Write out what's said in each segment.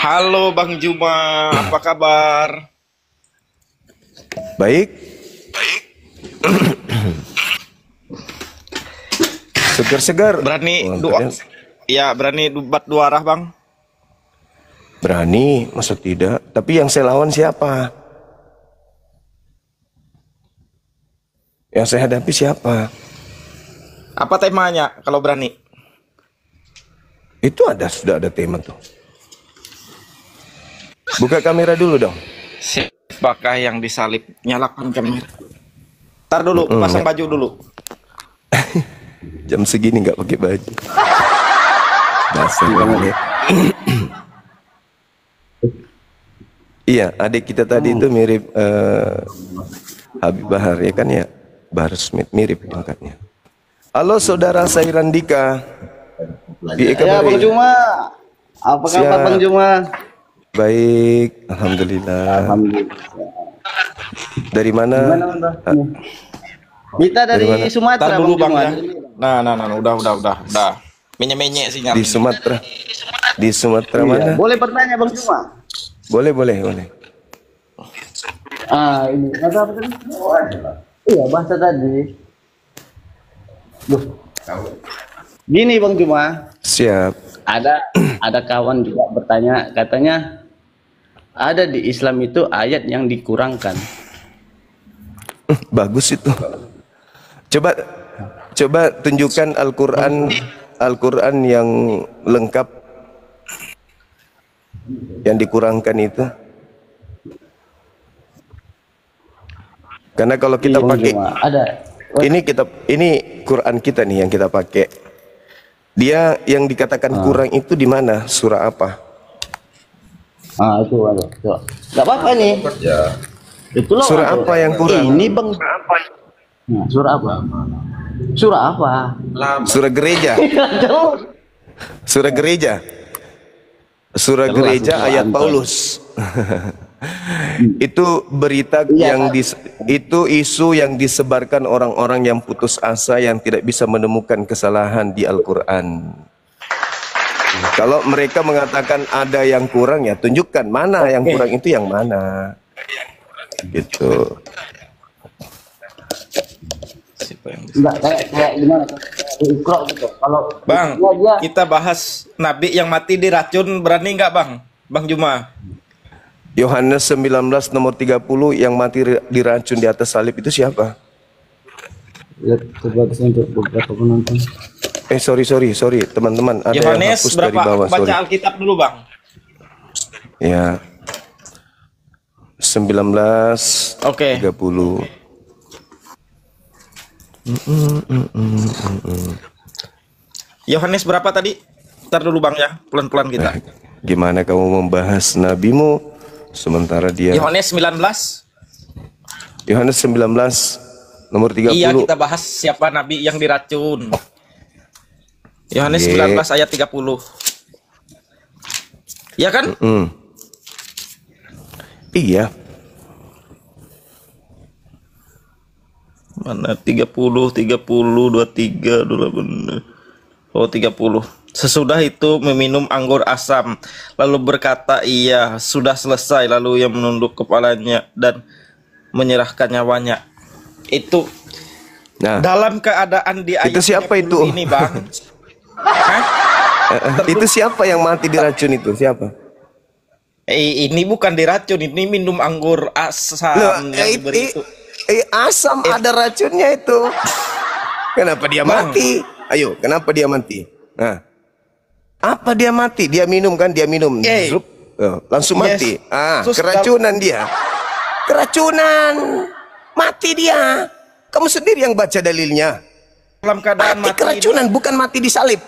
Halo Bang Juma, apa kabar? Baik, segar-segar. Berani Oh, dua, ya berani debat dua arah Bang. berani, masa tidak? Tapi yang saya lawan siapa? Yang saya hadapi siapa? Apa temanya kalau berani? Itu sudah ada tema tuh. Buka kamera dulu dong. Siapakah yang disalib? Nyalakan kamera. Ntar dulu, pasang baju dulu. Jam segini nggak pakai baju. Dasar banget. Iya, adik kita tadi itu mirip Habib Bahar ya kan ya? Bahar Smith mirip angkatnya. Halo saudara Sairandika. Ya Bang Juma, apa kabar Bang Juma? Baik, alhamdulillah. Alhamdulillah. Dari mana? Kita dari mana? Sumatera Ntar dulu Bang Juma. ya. Nah, udah. Menye-menye sinyal. Di Sumatera. Di Sumatera mana? Boleh bertanya Bang Juma? Boleh. Ini apa tadi? Iya, bahasa tadi. Duh. Gini Bang Juma, Siap. ada kawan juga bertanya, katanya ada di Islam itu ayat yang dikurangkan. Bagus itu. Coba tunjukkan Al-Qur'an yang lengkap yang dikurangkan itu. Karena kalau kita Iya, Bang pakai Juma, ada. ini Quran kita nih yang kita pakai. Dia yang dikatakan kurang itu di mana? Surah apa? Itu ada. Tuh. Gak apa-apa nih. Itulah Surah apa yang kurang? Ini Bang. Nah, surah apa? Surah apa? Surah gereja. Surah gereja. Surah gereja ayat Paulus. Itu berita itu isu yang disebarkan orang-orang yang putus asa yang tidak bisa menemukan kesalahan di Al-Qur'an. Kalau mereka mengatakan ada yang kurang, ya tunjukkan mana yang kurang itu yang mana. Gitu. Enggak kayak gimana? Ikro gitu. Kalau Bang, dia kita bahas Nabi yang mati diracun, berani nggak Bang? Bang Juma. Yohanes 19 nomor 30 yang mati diracun di atas salib itu siapa? ya coba untuk beberapa penonton. Sorry teman-teman, ada yang Yohanes hapus dari berapa? bawah. Baca Sorry. Alkitab dulu Bang. Ya. 19 Oke. 30. Yohanes berapa tadi? Ntar dulu Bang ya, pelan-pelan kita. Gimana kamu membahas nabimu sementara dia Yohanes 19. Yohanes 19 nomor 30. Iya, kita bahas siapa nabi yang diracun. Yohanes 19 ayat 30. Iya kan? Iya. Mana 30, 23, 28. Oh, 30. Sesudah itu meminum anggur asam, lalu berkata, "Iya, sudah selesai." Lalu ia menunduk kepalanya dan menyerahkan nyawanya. Itu dalam keadaan di ayat itu siapa 30 itu? ini, Bang. Hah? Itu siapa yang mati diracun itu? Siapa? Ini bukan diracun, ini minum anggur asam yang diberi itu. Asam ada racunnya itu. Kenapa dia mati? Ayo, kenapa dia mati? Nah, apa dia mati? Dia minum kan? Dia minum. Langsung mati. Keracunan dia. Keracunan. Mati dia. Kamu sendiri yang baca dalilnya. Dalam keadaan mati keracunan, bukan mati disalib.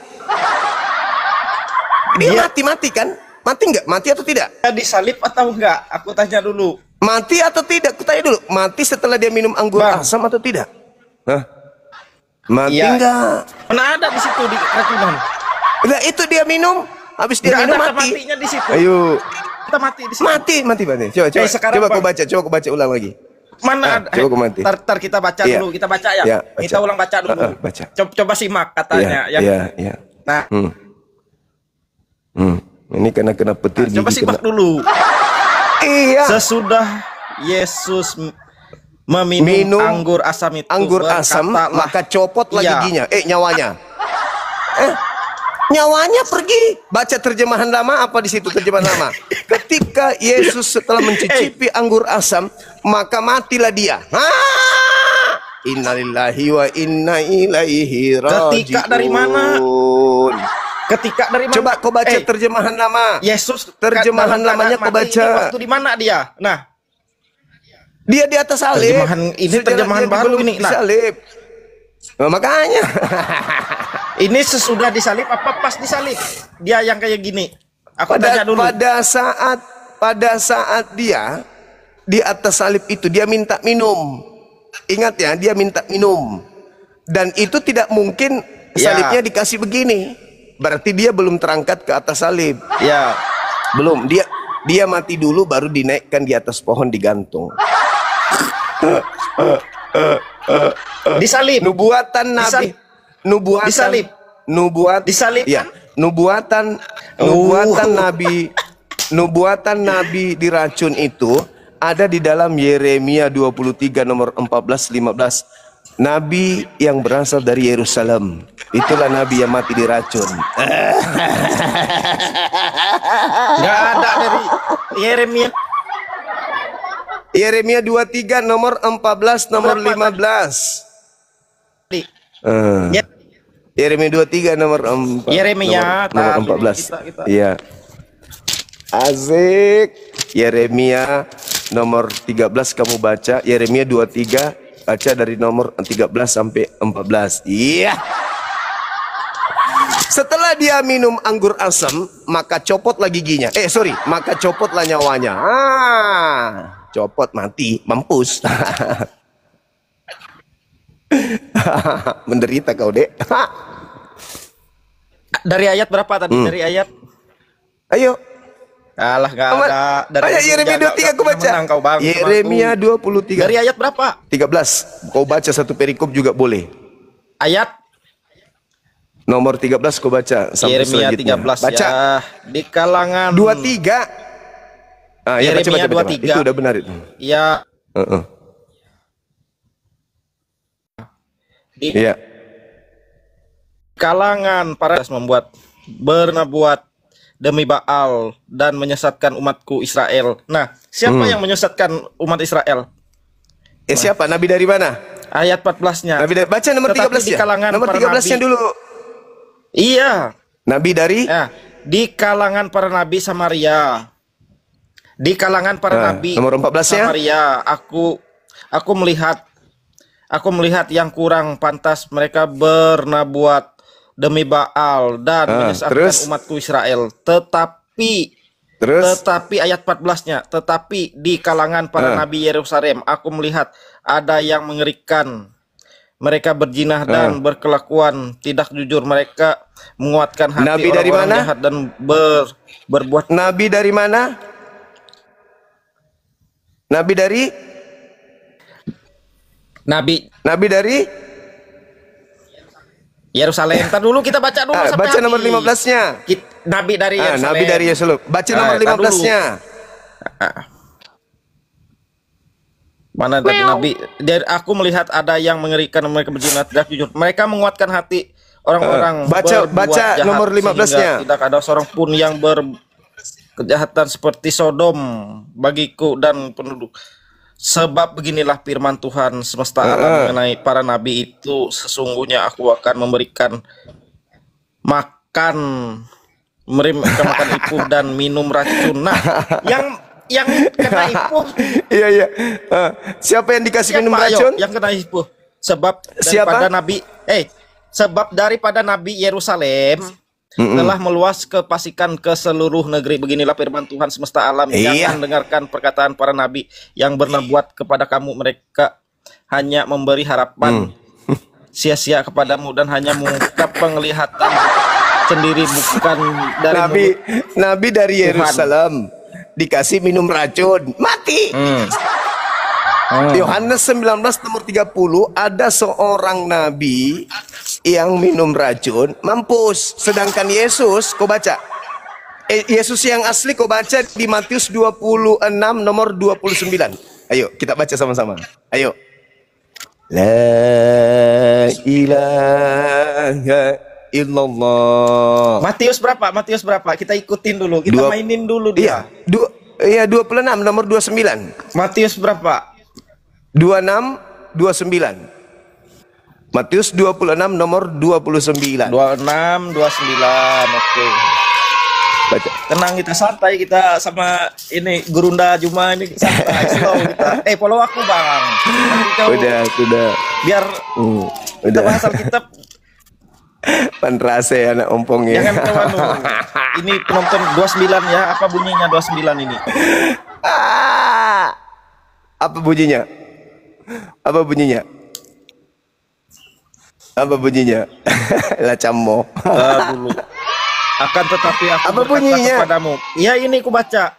Dia mati kan? Mati nggak? Mati atau tidak? Disalib atau enggak? Aku tanya dulu. Mati atau tidak? Aku tanya dulu. Mati setelah dia minum anggur asam atau tidak? Hah? Mati enggak? Mana ada di situ di keracunan? Nah, itu dia minum. Habis dia minum mati. Matinya di situ. Ayo. Kita mati di situ. Mati. Coba kau baca ulang lagi. Mana ada? Coba kau mati. Tar kita baca dulu, kita baca ya. Baca. Kita ulang baca dulu. Baca. Coba simak katanya ya. Iya. Nah, Ini karena kena petir Coba gigi simak kena. dulu. Iya. Sesudah Yesus meminum anggur asam itu, Anggur asam, berkatalah, maka copotlah iya. giginya. Nyawanya. Nyawanya pergi. Baca terjemahan lama, apa di situ terjemahan lama? Ketika Yesus setelah mencicipi anggur asam, maka matilah dia. Innalillahi wa inna ilaihi rajiun. Ketika dari mana? Ketika dari mana? Coba kau baca terjemahan lama. Yesus Terjemahan dalam lamanya keadaan kau mati baca. ini waktu di mana dia? Nah, Dia di atas salib. terjemahan ini Sejarah terjemahan dia baru belum ini. Nah, disalib. Nah, makanya. ini sesudah disalib apa pas disalib? Dia yang kayak gini. Aku tanya dulu. Pada saat dia di atas salib itu dia minta minum. Ingat ya, dia minta minum. Dan itu tidak mungkin salibnya dikasih begini. Berarti dia belum terangkat ke atas salib. Ya. Belum. Dia mati dulu baru dinaikkan di atas pohon digantung. Disalib. Nubuatan Nabi. Disalib. Nubuatan. Disalib. Disalib. Ya. Nubuatan Nabi. Nubuatan Nabi diracun itu ada di dalam Yeremia 23 nomor 14-15. Nabi yang berasal dari Yerusalem. Itulah Nabi yang mati diracun. Nggak ada dari Yeremia. Yeremia 23 nomor 14 nomor 15. Yeremia 23 nomor 4. Yeremia nomor 14. kita. Iya. Asik. Yeremia nomor 13 kamu baca. Yeremia 23 baca dari nomor 13 sampai 14. Iya. Setelah dia minum anggur asam, maka copotlah giginya. Maka copotlah nyawanya. Copot mati, mampus. Menderita kau, Dek. Dari ayat berapa tadi? Dari ayat? Ayo. Alah, gak ada. Dari Yeremia 23 aku baca. Kau bang, Yeremia 23. Dari ayat berapa? 13. Kau baca satu perikop juga boleh. Ayat Nomor 13 kau baca sampai Yeremia selanjutnya. 13 Baca. ya. Di kalangan 23. Ya, Yeremia baca. 23. Itu udah benar itu. Ya. Di Iya. kalangan para membuat bernabuat demi Baal dan menyesatkan umatku Israel. Nah, siapa yang menyesatkan umat Israel? Siapa? Nabi dari mana? Ayat 14-nya. Baca nomor 13 Di ya. kalangan Nomor para 13-nya nabi. dulu. Iya. Nabi dari Ya, di kalangan para nabi Samaria. Di kalangan para nabi nomor 14-nya. Samaria, aku melihat yang kurang pantas mereka bernabuat demi Baal dan menyesatkan umatku Israel. Tetapi ayat 14-nya, tetapi di kalangan para nabi Yerusalem aku melihat ada yang mengerikan. Mereka berjinah dan berkelakuan tidak jujur. Mereka menguatkan hati Nabi dari orang-orang mana? jahat dan berbuat. Nabi dari mana? Nabi dari Yerusalem. Ntar dulu kita baca dulu sampai baca nomor habis. 15-nya. Nabi dari Yerusalem. Nabi dari Yerusalem. Baca nomor 15-nya. Mana tadi Nabi? Aku melihat ada yang mengerikan, mereka berjinah tidak jujur. Mereka menguatkan hati orang-orang baca jahat nomor 15-nya. Tidak ada seorang pun yang berkejahatan seperti Sodom bagiku dan penduduk. Sebab beginilah firman Tuhan semesta alam mengenai para nabi itu, sesungguhnya aku akan memberikan mereka makan ipuh dan minum racun. Nah, yang kena ipuh. Iya. Siapa yang dikasih minum racun? Yang kena ipuh. Sebab daripada nabi Yerusalem telah meluas kefasikan ke seluruh negeri. Beginilah firman Tuhan semesta alam. Jangan dengarkan perkataan para nabi yang bernabuat kepada kamu. Mereka hanya memberi harapan sia-sia kepadamu dan hanya mengungkap penglihatan sendiri, bukan dari Nabi dari Yerusalem dikasih minum racun, mati. Yohanes 19 nomor 30, ada seorang nabi yang minum racun, mampus. Sedangkan Yesus, kau baca, Yesus yang asli kau baca di Matius 26 nomor 29. Ayo kita baca sama-sama. Ayo. La ilaha illallah. Matius berapa? Matius berapa? Kita ikutin dulu. Kita mainin dulu dia. Iya, 26 nomor 29. Matius berapa? 26 29. Matius 26 nomor 29. 26 29. Oke. Baca. Tenang, kita santai, kita sama ini Gurunda Juma ini santai slow kita. Follow aku bang. Nanti kau Udah. biar Udah. bahasa kitab Panrase anak ompongnya. jangan kawan. Ini penonton 29 ya. Apa bunyinya 29 ini? Apa bunyinya? Apa bunyinya? Apa bunyinya? Lacammo. Dulu. Akan tetapi aku Apa berkata bunyinya? kepadamu. Ya ini ku baca.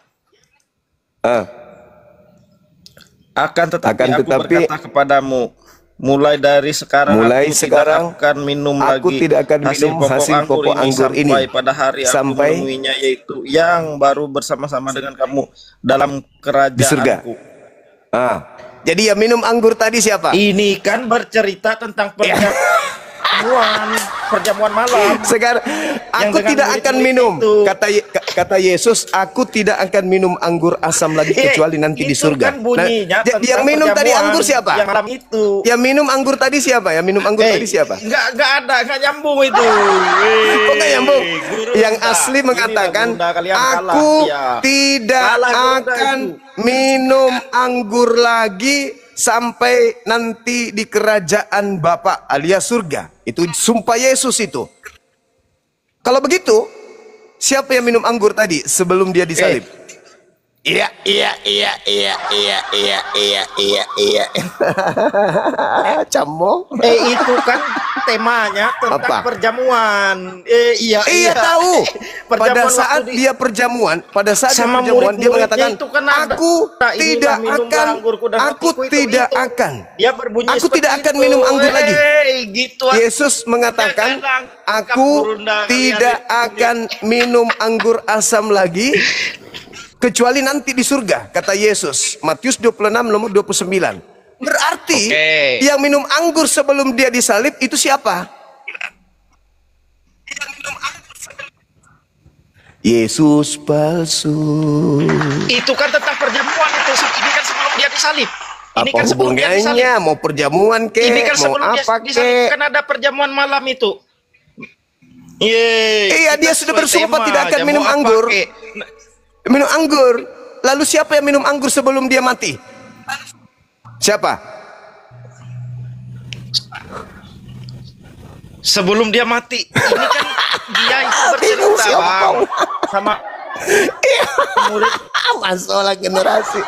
Akan tetapi aku berkata kepadamu, mulai dari sekarang tidak akan minum aku lagi tidak akan minum hasil pokok anggur ini sampai pada hari aku menemuinya, yaitu yang baru bersama-sama dengan kamu dalam di surga. kerajaanku. Jadi yang minum anggur tadi siapa? Ini kan bercerita tentang perjamuan malam. Sekarang aku tidak akan minum. Kata Yesus, aku tidak akan minum anggur asam lagi kecuali nanti di surga. Kan bunyinya yang minum tadi anggur siapa? Yang malam itu. Yang minum anggur tadi siapa? Yang minum anggur tadi siapa? Enggak ada, enggak nyambung itu. Kok enggak nyambung? Yang asli mengatakan, aku tidak akan minum anggur lagi sampai nanti di kerajaan Bapa alias surga. Itu sumpah Yesus itu. Kalau begitu, siapa yang minum anggur tadi sebelum dia disalib? Iya. Cammo. Itu kan temanya tentang perjamuan. Iya tahu. Pada saat dia perjamuan, dia mengatakan, aku tidak akan. Dia berbunyi aku tidak akan minum anggur lagi. Gitu. Yesus mengatakan, aku tidak akan minum anggur asam lagi kecuali nanti di surga, kata Yesus. Matius 26 nomor 29. Berarti yang minum anggur sebelum dia disalib itu siapa? Yesus palsu. Itu kan tentang perjamuan itu. Ini kan sebelum dia disalib. Ini Apa kan hubungannya? Mau perjamuan ke? Ini kan mau sebelum apa dia disalib kan ada perjamuan malam itu. Iya, dia sudah bersumpah tidak akan minum anggur. Minum anggur. Lalu siapa yang minum anggur sebelum dia mati? Siapa? Sebelum dia mati. Ini kan dia itu bercerita bang, sama murid. Masalah generasi.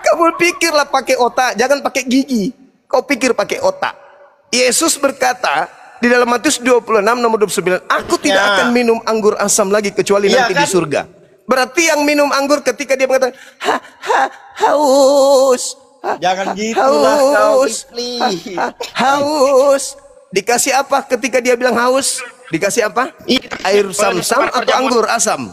Kamu pikirlah pakai otak, jangan pakai gigi. Kau pikir pakai otak. Yesus berkata di dalam Matius 26 nomor 29, aku tidak akan minum anggur asam lagi kecuali nanti di surga. Berarti yang minum anggur ketika dia mengatakan haus. Jangan gitulah kau, haus. Dikasih apa ketika dia bilang haus? Dikasih apa? Air sam-sam atau anggur asam?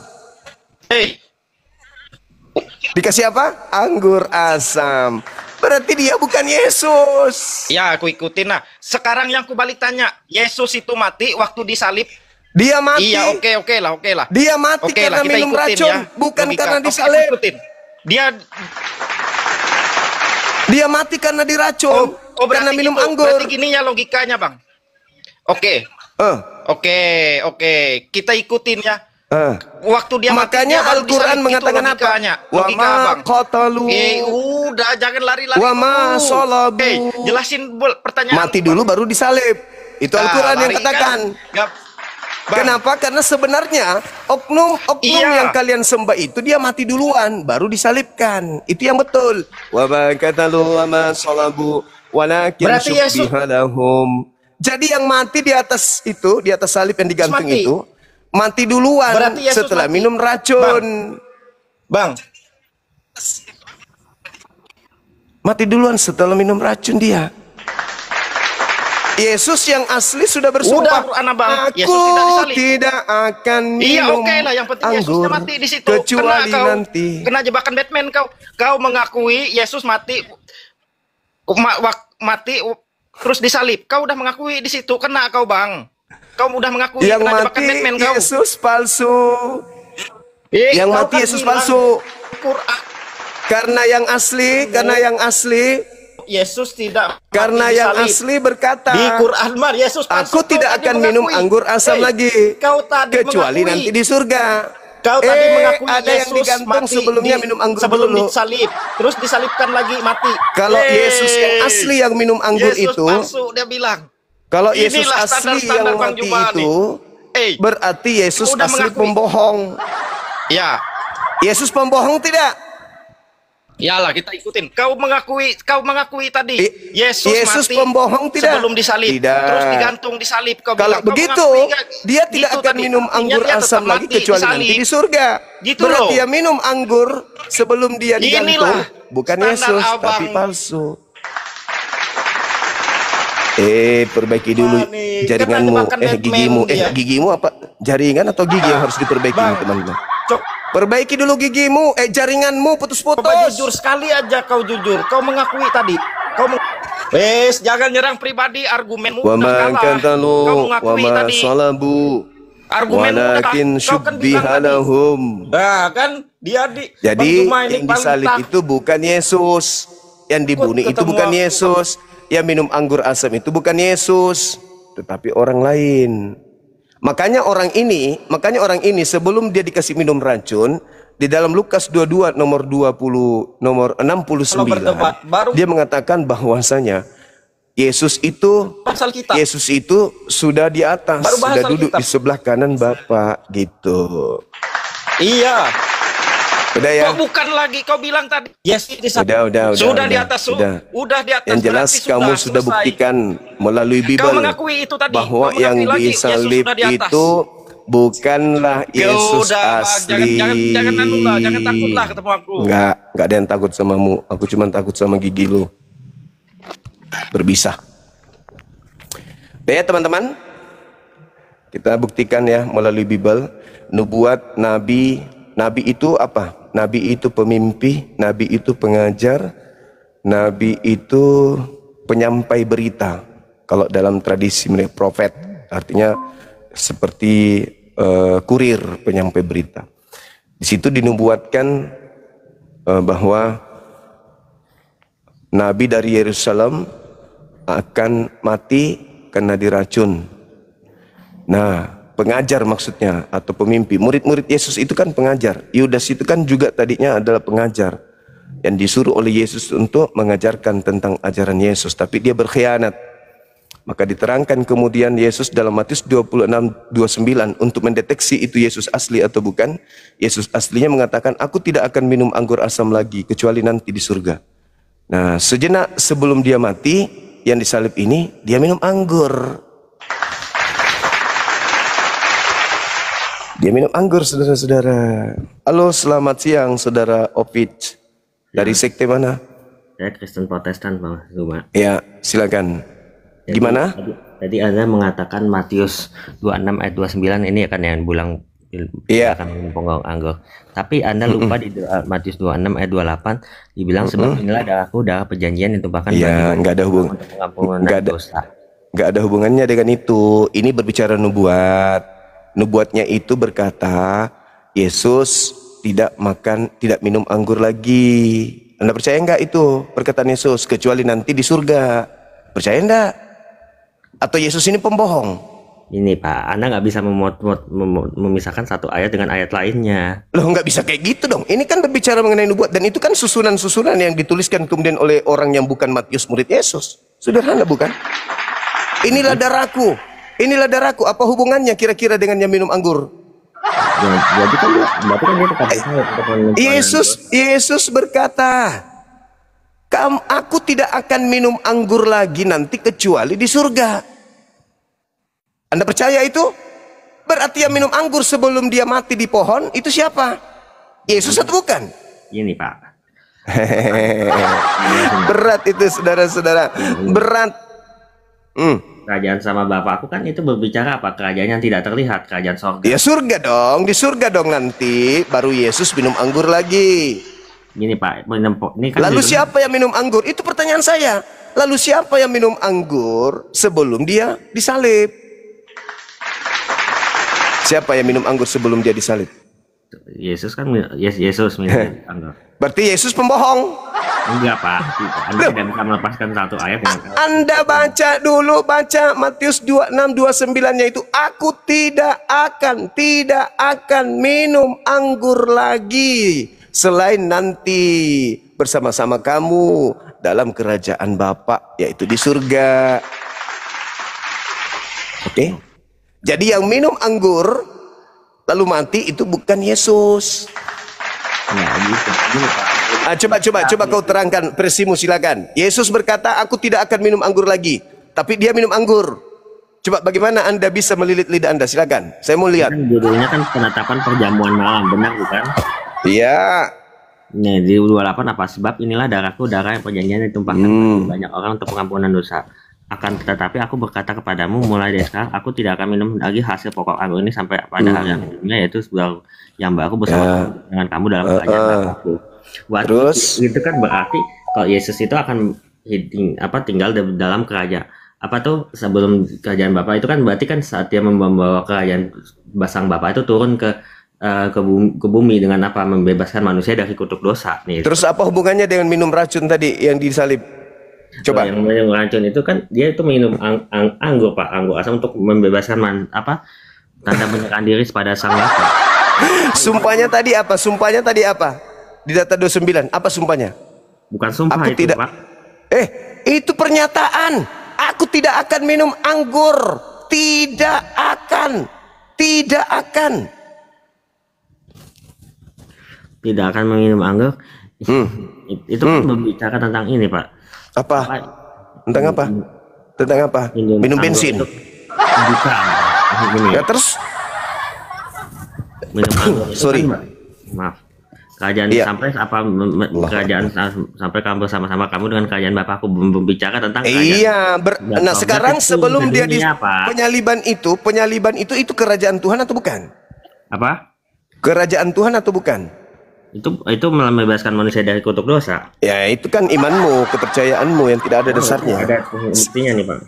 Dikasih apa? Anggur asam. Berarti dia bukan Yesus. Ya, aku ikutin. Nah, sekarang yang aku balik tanya, Yesus itu mati waktu disalib? Dia mati. Iya, oke lah. Dia mati karena minum racun, bukan karena disalib. Dia mati karena diracun, karena minum anggur. Berarti gini ya logikanya, Bang. Oke. Kita ikutin ya. Waktu dia makanya Al-Quran mengatakan apa? Wa ma qatalu. Udah jangan lari-lari. Wa ma salabu. Jelasin pertanyaan. Mati dulu baru disalib. Itu Al-Quran yang katakan. Kenapa? Karena sebenarnya oknum yang kalian sembah itu dia mati duluan baru disalibkan. Itu yang betul. Wa ma qatalu wa ma salabu walakin syubbiha lahum. Jadi yang mati di atas itu, di atas salib yang digantung itu, mati duluan setelah minum racun. Bang. Mati duluan setelah minum racun dia. Yesus yang asli sudah Udah bersumpah, Quran abang. Yesus aku tidak disalib. tidak akan Iya minum oke lah, yang penting Yesus anggur sudah mati di situ. kecuali Kena kau, nanti. kena jebakan Batman kau. Kau mengakui Yesus mati, mati terus disalib. Kau udah mengakui di situ, kena kau bang. Kau udah mengakui Yang kena mati jebakan Batman kau. Yesus palsu. Yang kau mati kan Yesus bilang palsu. Quran. Karena yang asli, Yesus tidak karena mati yang disalib. asli berkata, Di Quran mah Yesus palsu. aku tidak Kau tadi akan minum mengakui. anggur asam lagi, Kau tadi kecuali mengakui. nanti di surga. Kau tadi mengakui ada yang Yesus digantung mati sebelumnya minum anggur sebelum dulu. disalib, terus disalibkan lagi mati. Kalau Yesus yang asli yang minum anggur Yesus itu, palsu, dia bilang. kalau Yesus Inilah asli standar-standar yang Bang mati Jumani. itu, berarti Yesus Kau udah asli mengakui. pembohong. Ya, Yesus pembohong tidak? yalah kita ikutin. Kau mengakui tadi Yesus mati pembohong tidak? sebelum disalib, Tidak. terus digantung disalib. Kau Kalau bilang, kau begitu, mengakui dia gitu tidak akan tadi. minum Artinya anggur dia tetap asam lagi mati, kecuali disalib. nanti di surga. Gitu Berarti loh. dia minum anggur sebelum dia digantung, Inilah bukan standar Yesus, abang. tapi palsu. Perbaiki dulu nih, jaringanmu, kena jebakan Batman gigimu, dia. gigimu apa? Jaringan atau gigi yang harus diperbaiki, Bang. teman-teman? Cok, Perbaiki dulu gigimu, jaringanmu putus-putus. coba jujur sekali aja kau jujur. Kau mengakui tadi. Wes, jangan nyerang pribadi, argumenmu Wa udah ma kalah. katalu Kau wa mengakui ma tadi. salabu Argumenmu udah walakin kalah. Kau kan bilang syubbiha tadi. lahum. Nah, kan dia di Jadi Bang Juma ini yang paling disalib tak- itu bukan Yesus, yang dibunuh itu ketemu bukan aku. Yesus, yang minum anggur asam itu bukan Yesus, tetapi orang lain. Makanya orang ini sebelum dia dikasih minum racun, di dalam Lukas 22 nomor 69 berdebat, baru- dia mengatakan bahwasanya Yesus itu pasal kita. sudah di atas, Baru bahas sudah duduk Alkitab. di sebelah kanan Bapa gitu. Iya. Udah ya. Kok bukan lagi kau bilang tadi. Yes, Udah. Sudah di atas, Udah. udah di atas. Yang jelas berarti kamu sudah selesai. buktikan melalui Kau Bible mengakui itu tadi. bahwa Kau yang mengakui lagi, Yesus disalib sudah di atas. itu bukanlah Yesus udah, Bang. asli. Jangan anu lah, jangan takut lah ketemu aku. Enggak ada yang takut samamu. Aku cuma takut sama gigi lu. Berbisa. Udah ya teman-teman. Kita buktikan ya melalui Bible. Nubuat nabi itu apa? Nabi itu pemimpi, nabi itu pengajar, nabi itu penyampai berita. Kalau dalam tradisi mereka profet, artinya seperti kurir penyampai berita. Di situ dinubuatkan bahwa nabi dari Yerusalem akan mati karena diracun. Nah, pengajar maksudnya atau pemimpi. Murid-murid Yesus itu kan pengajar. Yudas itu kan juga tadinya adalah pengajar yang disuruh oleh Yesus untuk mengajarkan tentang ajaran Yesus, tapi dia berkhianat. Maka diterangkan kemudian Yesus dalam Matius 26:29 untuk mendeteksi itu Yesus asli atau bukan. Yesus aslinya mengatakan, aku tidak akan minum anggur asam lagi kecuali nanti di surga. Nah, sejenak sebelum dia mati, yang disalib ini, dia minum anggur. Dia minum anggur, saudara-saudara. Halo, selamat siang, saudara Ovid. Dari sekte mana? Saya Kristen Protestan, Bang Zuma. Ya, silakan. Gimana? Tadi Anda mengatakan Matius 26 ayat 29 ini akan yang bilang Iya. akan minum penggong anggur. Tapi Anda lupa di Matius 26 ayat 28 dibilang sebab inilah darahku, darah perjanjian yang ditumpahkan Ya, nggak ada hubungan. untuk pengampunan Nggak ada. dosa. Nggak ada hubungannya dengan itu. Ini berbicara nubuat. Nubuatnya itu berkata, Yesus tidak minum anggur lagi. Anda percaya nggak itu perkataan Yesus? Kecuali nanti di surga. Percaya nggak? Atau Yesus ini pembohong? Ini Pak, Anda nggak bisa memisahkan satu ayat dengan ayat lainnya. Loh, nggak bisa kayak gitu dong. Ini kan berbicara mengenai nubuat. Dan itu kan susunan-susunan yang dituliskan kemudian oleh orang yang bukan Matius murid Yesus. Sederhana bukan? Inilah darahku. Inilah darahku. Apa hubungannya kira-kira dengan yang minum anggur? Jadi kan berarti kan dia tetap bersama untuk mengumpulkan Yesus berkata, aku tidak akan minum anggur lagi nanti kecuali di surga. Anda percaya itu? Berarti yang minum anggur sebelum dia mati di pohon itu siapa? Yesus atau bukan? ini Pak. Berat itu, saudara-saudara. Berat. kerajaan sama Bapakku kan itu berbicara apa? Kerajaan yang tidak terlihat, kerajaan sorga. Ya surga dong, di surga dong nanti baru Yesus minum anggur lagi. Gini Pak, ini kan Lalu judulnya- siapa yang minum anggur? Itu pertanyaan saya. Lalu siapa yang minum anggur sebelum dia disalib? Siapa yang minum anggur sebelum dia disalib? Yesus kan Yesus minum anggur. Berarti Yesus pembohong. Enggak Pak, Anda tidak bisa melepaskan satu ayat dengan Anda baca dulu, baca Matius 26:29-nya itu, aku tidak akan minum anggur lagi selain nanti bersama-sama kamu dalam kerajaan Bapa, yaitu di surga. Oke. Jadi yang minum anggur lalu mati itu bukan Yesus. ya gitu. Gini Pak. Coba kau terangkan versimu, silakan. Yesus berkata, aku tidak akan minum anggur lagi, tapi dia minum anggur. Coba bagaimana Anda bisa melilit lidah Anda, silakan. Saya mau lihat. Kan judulnya kan penetapan perjamuan malam, benar bukan? Iya. Nih di 28 apa sebab inilah darahku, darah yang perjanjian ditumpahkan bagi banyak orang untuk pengampunan dosa. Akan tetapi aku berkata kepadamu, mulai dari sekarang aku tidak akan minum lagi hasil pokok anggur ini sampai pada hari yang kedua, yaitu yang baru bersama dengan kamu dalam kerajaan Bapakku. Terus? Itu kan berarti kalau Yesus itu akan tinggal dalam kerajaan sebelum kerajaan Bapa itu kan berarti kan saat dia membawa kerajaan sang Bapa itu turun ke bumi dengan apa, membebaskan manusia dari kutuk dosa nih. Terus apa hubungannya dengan minum racun tadi yang disalib? Coba. Yang minum racun itu kan dia itu minum anggur Pak, anggur asam untuk membebaskan tanda menyerahkan diri pada sang Bapa. Sumpahnya tadi apa? Di data 29, apa sumpahnya? Bukan sumpah Aku itu tidak. Pak. Itu pernyataan. Aku tidak akan minum anggur. Tidak akan. Tidak akan meminum anggur. Itu kan berbicara tentang ini Pak. Apa? Tentang apa? Tentang apa? Minum anggur bensin. itu bukan. Gini, Ya terus? minum anggur itu Sorry. kan, maaf. Kerajaan Iya. sampai kerajaan sampai kamu bersama-sama kamu dengan kerajaan Bapakku berbicara tentang kerajaan. Iya, Dan nah sorga sekarang itu sebelum dia di dunia, Pak. penyaliban itu kerajaan Tuhan atau bukan? Apa? Kerajaan Tuhan atau bukan? Itu membebaskan manusia dari kutuk dosa. Ya itu kan imanmu, kepercayaanmu yang tidak ada dasarnya. Ada buktinya nih Pak.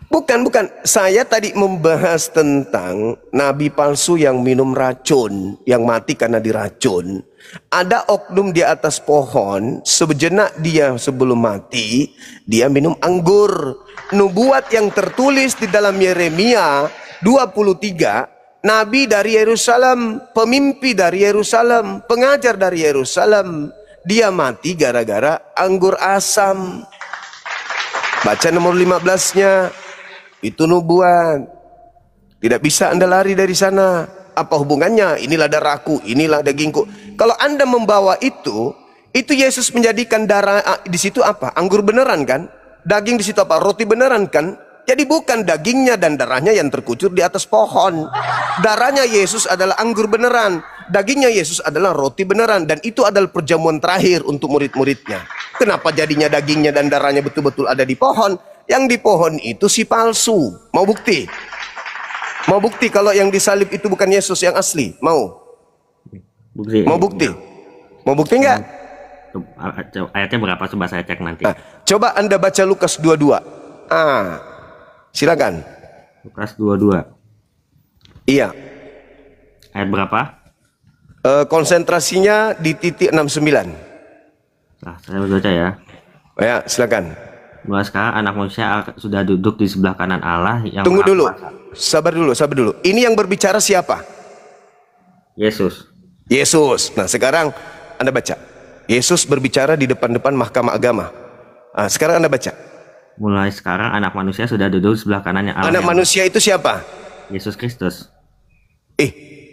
Bukan. Saya tadi membahas tentang nabi palsu yang minum racun, yang mati karena diracun. Ada oknum di atas pohon, sejenak dia sebelum mati, dia minum anggur. Nubuat yang tertulis di dalam Yeremia 23, nabi dari Yerusalem, pemimpi dari Yerusalem, pengajar dari Yerusalem, dia mati gara-gara anggur asam. Baca nomor 15-nya. Itu nubuat. Tidak bisa Anda lari dari sana. Apa hubungannya? Inilah darahku, inilah dagingku. Kalau Anda membawa itu Yesus menjadikan darah di situ apa? Anggur beneran kan? Daging di situ apa? Roti beneran kan? Jadi bukan dagingnya dan darahnya yang terkucur di atas pohon. Darahnya Yesus adalah anggur beneran. Dagingnya Yesus adalah roti beneran. Dan itu adalah perjamuan terakhir untuk murid-muridnya. Kenapa jadinya dagingnya dan darahnya betul-betul ada di pohon? Yang di pohon itu si palsu. Mau bukti? Mau bukti kalau yang disalib itu bukan Yesus yang asli? Mau? Bukti. Mau bukti? Mau bukti enggak? Ayatnya berapa coba saya cek nanti. Nah, coba Anda baca Lukas 22. Silakan. Lukas 22. Iya. Ayat berapa? Konsentrasinya di titik 69. Nah, saya baca ya. Ya, silakan. Mulai sekarang anak manusia sudah duduk di sebelah kanan Allah yang Tunggu Maha dulu. Kuasa. Sabar dulu. Ini yang berbicara siapa? Yesus. Yesus. Nah, sekarang Anda baca. Yesus berbicara di depan-depan mahkamah agama. Sekarang Anda baca. Mulai sekarang anak manusia sudah duduk di sebelah kanannya Allah. Anak manusia itu siapa? Yesus Kristus.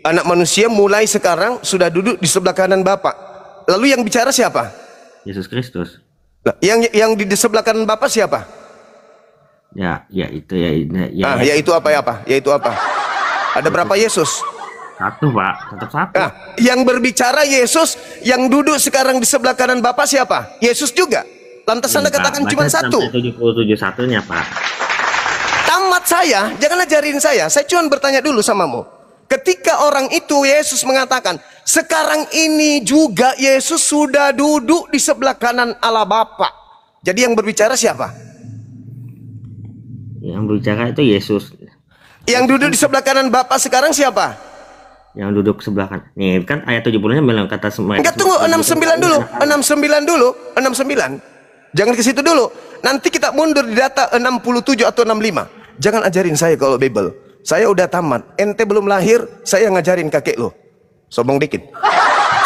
Anak manusia mulai sekarang sudah duduk di sebelah kanan Bapa. Lalu yang bicara siapa? Yesus Kristus. Nah, yang di sebelah kanan Bapa siapa? Ya itu Yaitu apa? Yaitu apa? Ada berapa Yesus? Satu Pak, tetap satu. Nah, yang berbicara Yesus, yang duduk sekarang di sebelah kanan Bapa siapa? Yesus juga. Lantas Anda katakan cuma satu. 77 satunya Pak. Tempat saya, jangan ajarin saya. Saya cuma bertanya dulu samamu. Ketika orang itu Yesus mengatakan, sekarang ini juga Yesus sudah duduk di sebelah kanan Allah Bapa. Jadi yang berbicara siapa? Yang berbicara itu Yesus. Yang duduk di sebelah kanan Bapa sekarang siapa? Yang duduk sebelah kanan. Nih kan ayat 70-nya bilang kata mereka. Enggak, tunggu 69 dulu. 69 dulu. 69. Jangan ke situ dulu. Nanti kita mundur di data 67 atau 65. Jangan ajarin saya kalau Bible. Saya udah tamat. Ente belum lahir, saya ngajarin kakek lo. Sombong dikit.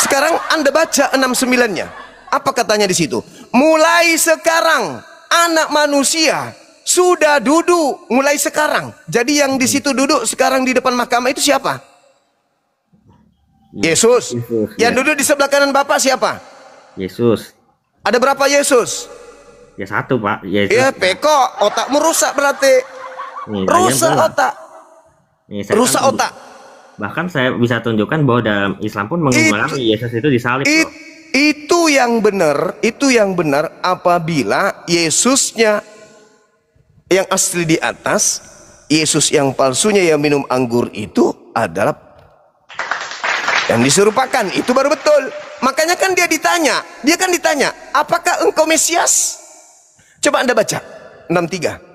Sekarang Anda baca 69-nya. Apa katanya di situ? Mulai sekarang anak manusia sudah duduk mulai sekarang. Jadi yang di situ duduk sekarang di depan mahkamah itu siapa? Yesus. Yang duduk di sebelah kanan Bapak siapa? Yesus. Ada berapa Yesus? Ya satu, Pak. Yesus. Ya peko, otakmu rusak berarti. Nih, Rusak saya otak. Nih, saya Rusak kan, otak. Bahkan saya bisa tunjukkan bahwa dalam Islam pun mengalami Yesus itu disalib. Itu yang benar apabila Yesusnya yang asli di atas, Yesus yang palsunya yang minum anggur itu adalah yang diserupakan, itu baru betul. Makanya kan dia kan ditanya, apakah engkau Mesias? Coba Anda baca 63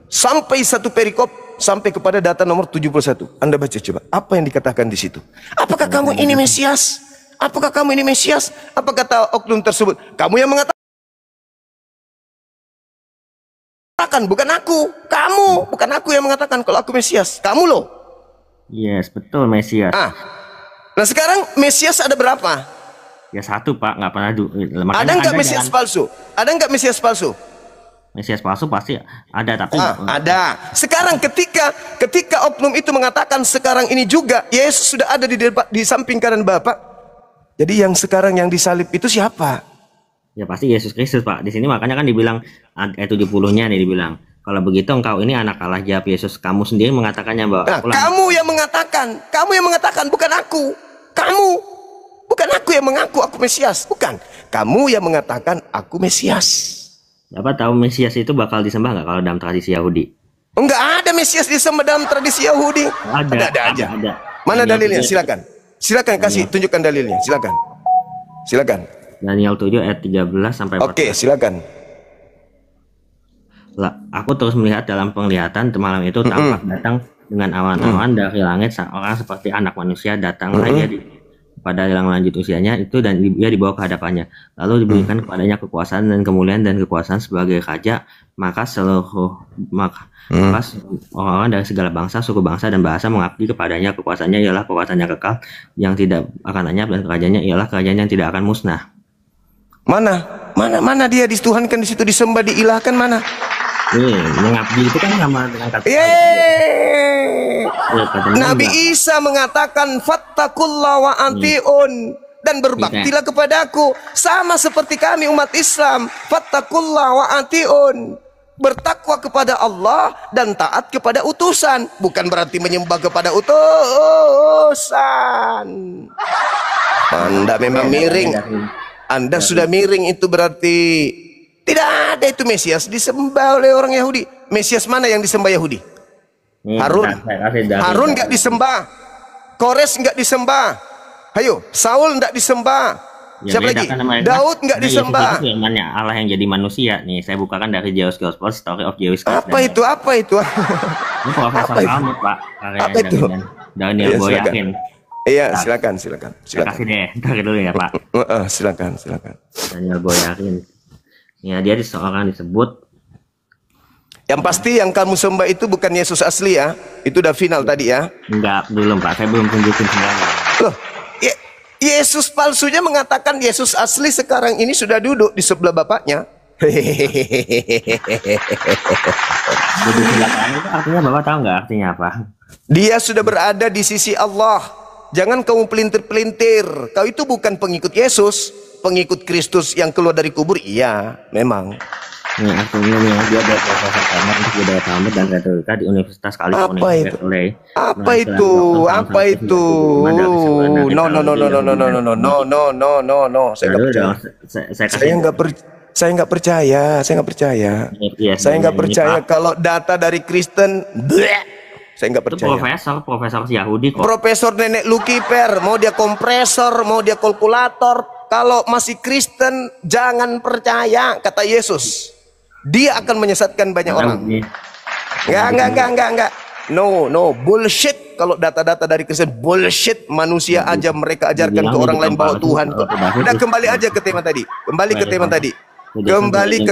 sampai satu perikop sampai kepada data nomor 71. Anda baca coba, apa yang dikatakan di situ? Apakah kamu ini Mesias? Apakah kamu ini Mesias? Apa kata oknum tersebut? Kamu yang mengatakan, bukan aku. Kamu, bukan aku yang mengatakan kalau aku Mesias. Kamu loh. Yes, betul Mesias. Nah sekarang Mesias ada berapa? Ya satu, Pak, nggak pernah ada nggak Mesias palsu? Ada nggak Mesias palsu? Mesias palsu pasti ada, tapi ada. Sekarang ketika oknum itu mengatakan sekarang ini juga Yesus sudah ada di samping kanan Bapa. Jadi yang sekarang yang disalib itu siapa? Ya pasti Yesus Kristus, Pak. Di sini makanya kan dibilang ayat 70-nya nih dibilang, kalau begitu engkau ini anak Allah. Jawab Yesus, kamu sendiri mengatakannya bahwa kamu yang mengatakan, bukan aku. Kamu, bukan aku yang mengaku aku Mesias, bukan. Kamu yang mengatakan aku Mesias. Bapak tahu Mesias itu bakal disembah nggak kalau dalam tradisi Yahudi? Enggak ada Mesias disembah dalam tradisi Yahudi. Ada aja. Mana dalilnya? Silakan kasih, tunjukkan dalilnya. Silakan. Daniel 7 ayat 13 sampai 14. Oke, silakan. Aku terus melihat dalam penglihatan malam itu tampak datang dengan awan-awan dari langit seorang seperti anak manusia. Datanglah dia pada yang lanjut usianya itu dan dia dibawa ke hadapannya. Lalu diberikan kepadanya kekuasaan dan kemuliaan dan kekuasaan sebagai raja. Maka orang-orang dari segala bangsa, suku bangsa dan bahasa mengabdi kepadanya. Kekuasaannya ialah kekuasaan yang kekal yang tidak akan lenyap dan kerajaannya ialah kerajaan yang tidak akan musnah. Mana dia dituhankan di situ, disembah, diilahkan mana? Mengabdi itu kan sama dengan kata. Nabi Isa mengatakan fattakullah wa atiun, dan berbaktilah kepadaku, sama seperti kami umat Islam. Fattakullah wa atiun, bertakwa kepada Allah dan taat kepada utusan, bukan berarti menyembah kepada utusan. Anda memang miring. Anda sudah miring, itu berarti tidak ada itu Mesias disembah oleh orang Yahudi. Mesias mana yang disembah Yahudi? Harun nggak disembah, Kores nggak disembah, ayo Saul nggak disembah, siapa lagi? Daud nggak disembah. Firman-Nya Allah yang jadi manusia. Nih saya bukakan dari Jewish Gospel, Story of Jewish Gospel. Apa itu? Ini Profesor Talmud, Pak. Apa itu? Daniel Boyakin. Iya, silakan. Kasih deh, ntar dulu ya Pak. Silakan. Daniel Boyakin. Ya, dia seorang disebut. Yang pasti yang kamu sembah itu bukan Yesus asli ya. Itu udah final tadi ya. Enggak, belum Pak. Saya belum tunjukin semuanya. Loh, Yesus palsunya mengatakan Yesus asli sekarang ini sudah duduk di sebelah Bapaknya. Duduk sebelah kanan itu artinya Bapak tahu nggak artinya apa? Dia sudah berada di sisi Allah. Jangan kamu pelintir-pelintir. Kau itu bukan pengikut Yesus, pengikut Kristus yang keluar dari kubur. Iya, memang. Ini artinya dia ada Profesor Talmud dan retorika di Universitas California. Apa itu? No. Saya nggak percaya, saya nggak percaya. Iya, Saya nggak ini, percaya Pak. kalau data dari Kristen, bleh, saya nggak Itu percaya. profesor Yahudi kok. Profesor nenek Lucifer, mau dia kompresor, mau dia kalkulator, kalau masih Kristen jangan percaya, kata Yesus. Dia akan menyesatkan banyak orang. Enggak. No, bullshit. Kalau data-data dari Kristen bullshit, manusia aja mereka ajarkan ke orang lain bahwa Tuhan. Udah, kembali aja ke tema tadi. Kembali ke tema tadi. Kembali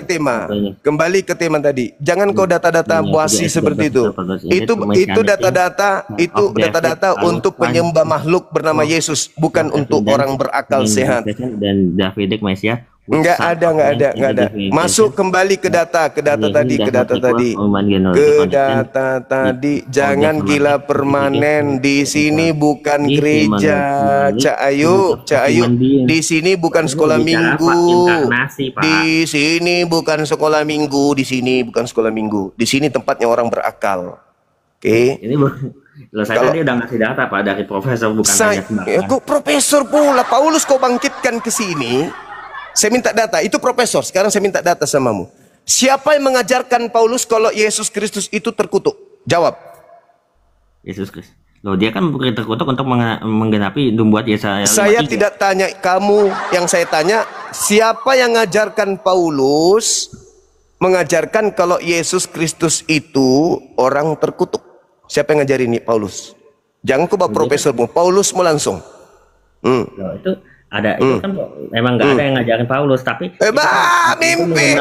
ke tema tadi. Jangan kau data-data buasi seperti itu. Itu data-data untuk penyembah makhluk bernama Yesus, bukan untuk orang berakal sehat. Dan Davidic Messiah. Enggak ada. Masuk kembali ke data tadi. Jangan gila permanen. Di sini bukan gereja. Cak Ayu. Di sini bukan sekolah minggu. Di sini bukan sekolah minggu. Di sini tempatnya orang berakal. Oke. Ini saya tadi udah ngasih data Pak dari profesor, bukan hanya sembarang. Kok profesor pula Paulus kau bangkitkan ke sini. Saya minta data, itu profesor. Sekarang saya minta data samamu. Siapa yang mengajarkan Paulus kalau Yesus Kristus itu terkutuk? Jawab. Yesus Kristus. Loh, dia kan bukan terkutuk untuk menggenapi membuat Yesaya 53. Saya tidak tanya kamu, yang saya tanya, siapa yang mengajarkan Paulus mengajarkan kalau Yesus Kristus itu orang terkutuk? Siapa yang ngajarin nih Paulus? Jangan kau bawa profesormu, Paulusmu langsung. Loh, itu ada itu kan emang nggak ada yang ngajarin Paulus, tapi mimpi.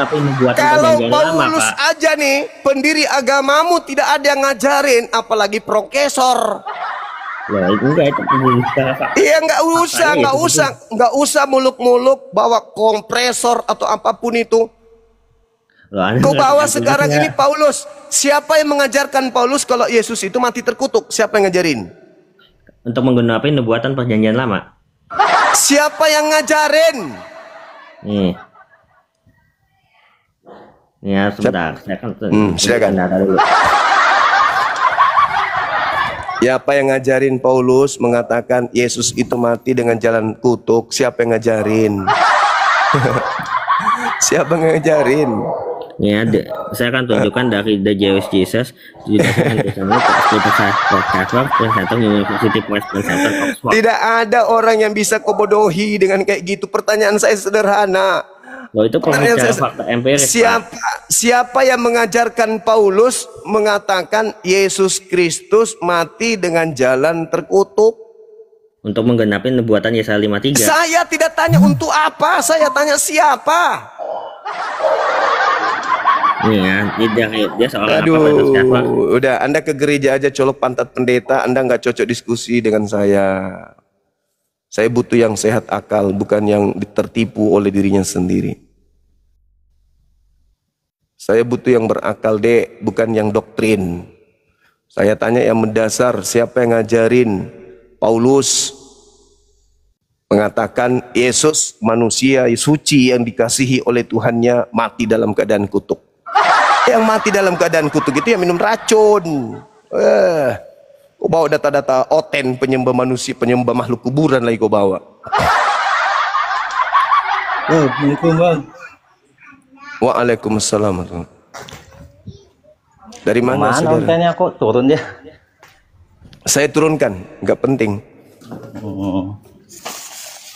Kalau Paulus aja nih pendiri agamamu tidak ada yang ngajarin, apalagi profesor. Ya enggak itu. Iya, nggak usah muluk-muluk bawa kompresor atau apapun itu. Kau bawa sekarang ini Paulus. Siapa yang mengajarkan Paulus kalau Yesus itu mati terkutuk? Siapa yang ngajarin? Untuk menggenapi nubuatan perjanjian lama. Siapa yang ngajarin? Nih. Ya, sebentar. Silakan. Siapa yang ngajarin Paulus mengatakan Yesus itu mati dengan jalan kutuk? Siapa yang ngajarin? Siapa yang ngajarin? Ya, saya akan tunjukkan dari The Jewish Jesus Tidak ada orang yang bisa kau bodohi dengan kayak gitu. Pertanyaan saya sederhana. Loh, itu fakta empiris. Siapa yang mengajarkan Paulus mengatakan Yesus Kristus mati dengan jalan terkutuk? Untuk menggenapi nubuatan Yesaya 53. Saya tidak tanya untuk apa, saya tanya siapa. Iya, dia seorang udah Anda ke gereja aja colok pantat pendeta, Anda nggak cocok diskusi dengan saya. Saya butuh yang sehat akal, bukan yang tertipu oleh dirinya sendiri. Saya butuh yang berakal, Dek, bukan yang doktrin. Saya tanya yang mendasar, siapa yang ngajarin Paulus mengatakan Yesus manusia suci yang dikasihi oleh Tuhannya mati dalam keadaan kutuk. Yang mati dalam keadaan kutuk itu yang minum racun. Kau bawa data-data oten penyembah manusia, penyembah makhluk kuburan lagi kau bawa. Assalamualaikum Bang. Waalaikumsalam. Dari mana saudara? Ontennya kok turun ya? Saya turunkan, nggak penting.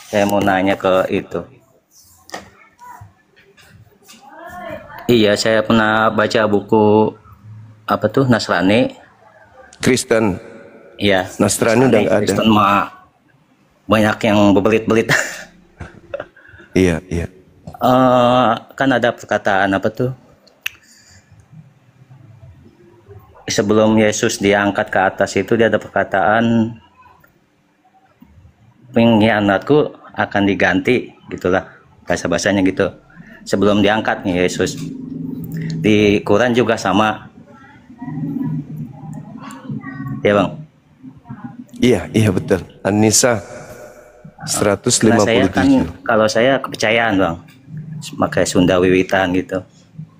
Saya mau nanya ke itu. Iya, saya pernah baca buku apa tuh Nasrani. Kristen. Iya. Nasrani udah nggak ada. Kristen mah banyak yang berbelit-belit. Iya. Kan ada perkataan apa tuh? Sebelum Yesus diangkat ke atas itu dia ada perkataan pengkhianatku akan diganti, gitulah bahasa-bahasanya gitu. Sebelum diangkat nih Yesus. Di Quran juga sama. Ya Bang? Iya betul. An-Nisa 157. Saya kan, kalau saya kepercayaan Bang, pakai Sunda Wiwitan gitu.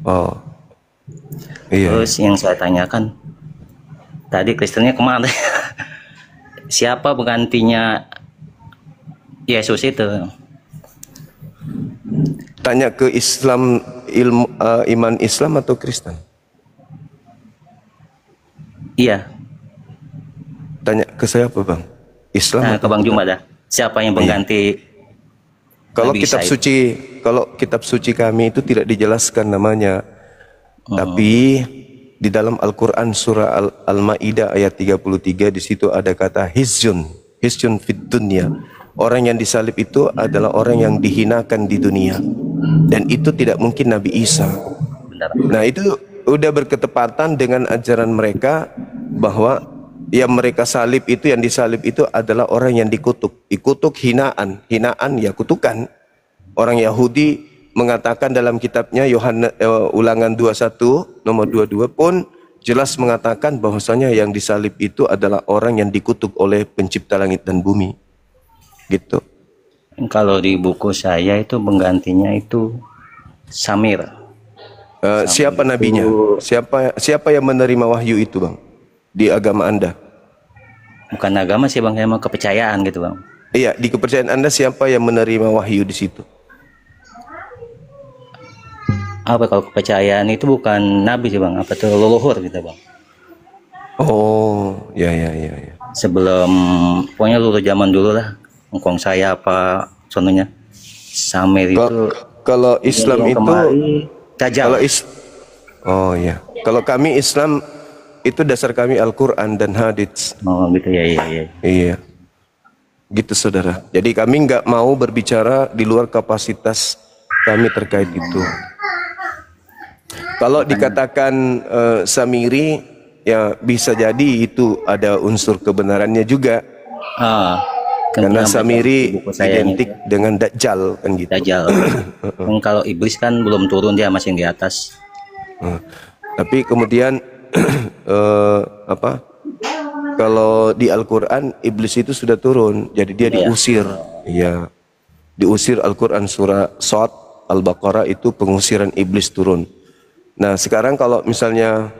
Oh iya. Terus yang saya tanyakan tadi Kristennya kemana? Siapa penggantinya Yesus itu? Tanya ke Islam, iman Islam atau Kristen? Iya. Tanya ke saya apa bang? Islam Nah, atau ke Bang bukan? Juma dah. Siapa yang pengganti Kalau Nabi kitab Isa itu? suci, kalau kitab suci kami itu tidak dijelaskan namanya. Tapi di dalam Al-Quran surah Al-Ma'idah ayat 33 di situ ada kata hizyun, hizyun fid dunya. Orang yang disalib itu adalah orang yang dihinakan di dunia. Dan itu tidak mungkin Nabi Isa. Benar. Nah itu udah berketepatan dengan ajaran mereka bahwa yang mereka salib itu, yang disalib itu adalah orang yang dikutuk. Dikutuk hinaan, hinaan ya kutukan. Orang Yahudi mengatakan dalam kitabnya Ulangan 21 nomor 22 pun jelas mengatakan bahwasanya yang disalib itu adalah orang yang dikutuk oleh pencipta langit dan bumi. Gitu. Kalau di buku saya itu penggantinya itu Samir. Siapa nabinya? Siapa yang menerima wahyu itu, Bang? Di agama Anda? Bukan agama sih Bang, emang kepercayaan gitu Bang. Iya, di kepercayaan Anda siapa yang menerima wahyu di situ? Apa kalau kepercayaan itu bukan nabi sih Bang, apa tuh leluhur gitu Bang. Oh, ya. Sebelum pokoknya leluhur zaman dulu lah. Engkong saya apa contohnya Samir itu Kalau Islam yang itu kemari Dajjal. Oh ya. Kalau kami Islam itu dasar kami Al-Quran dan hadits. Oh gitu ya, iya. Iya. Gitu saudara. Jadi kami nggak mau berbicara di luar kapasitas kami terkait itu. Kalau dikatakan Samiri, ya bisa jadi itu ada unsur kebenarannya juga. Karena Samiri identik dengan Dajjal kan gitu. Dajjal. Kalau iblis kan belum turun, dia masih di atas. Tapi kemudian kalau di Al-Quran iblis itu sudah turun, jadi dia diusir. Iya, diusir. Al-Quran surah Shad Al-Baqarah itu pengusiran iblis turun. Nah sekarang kalau misalnya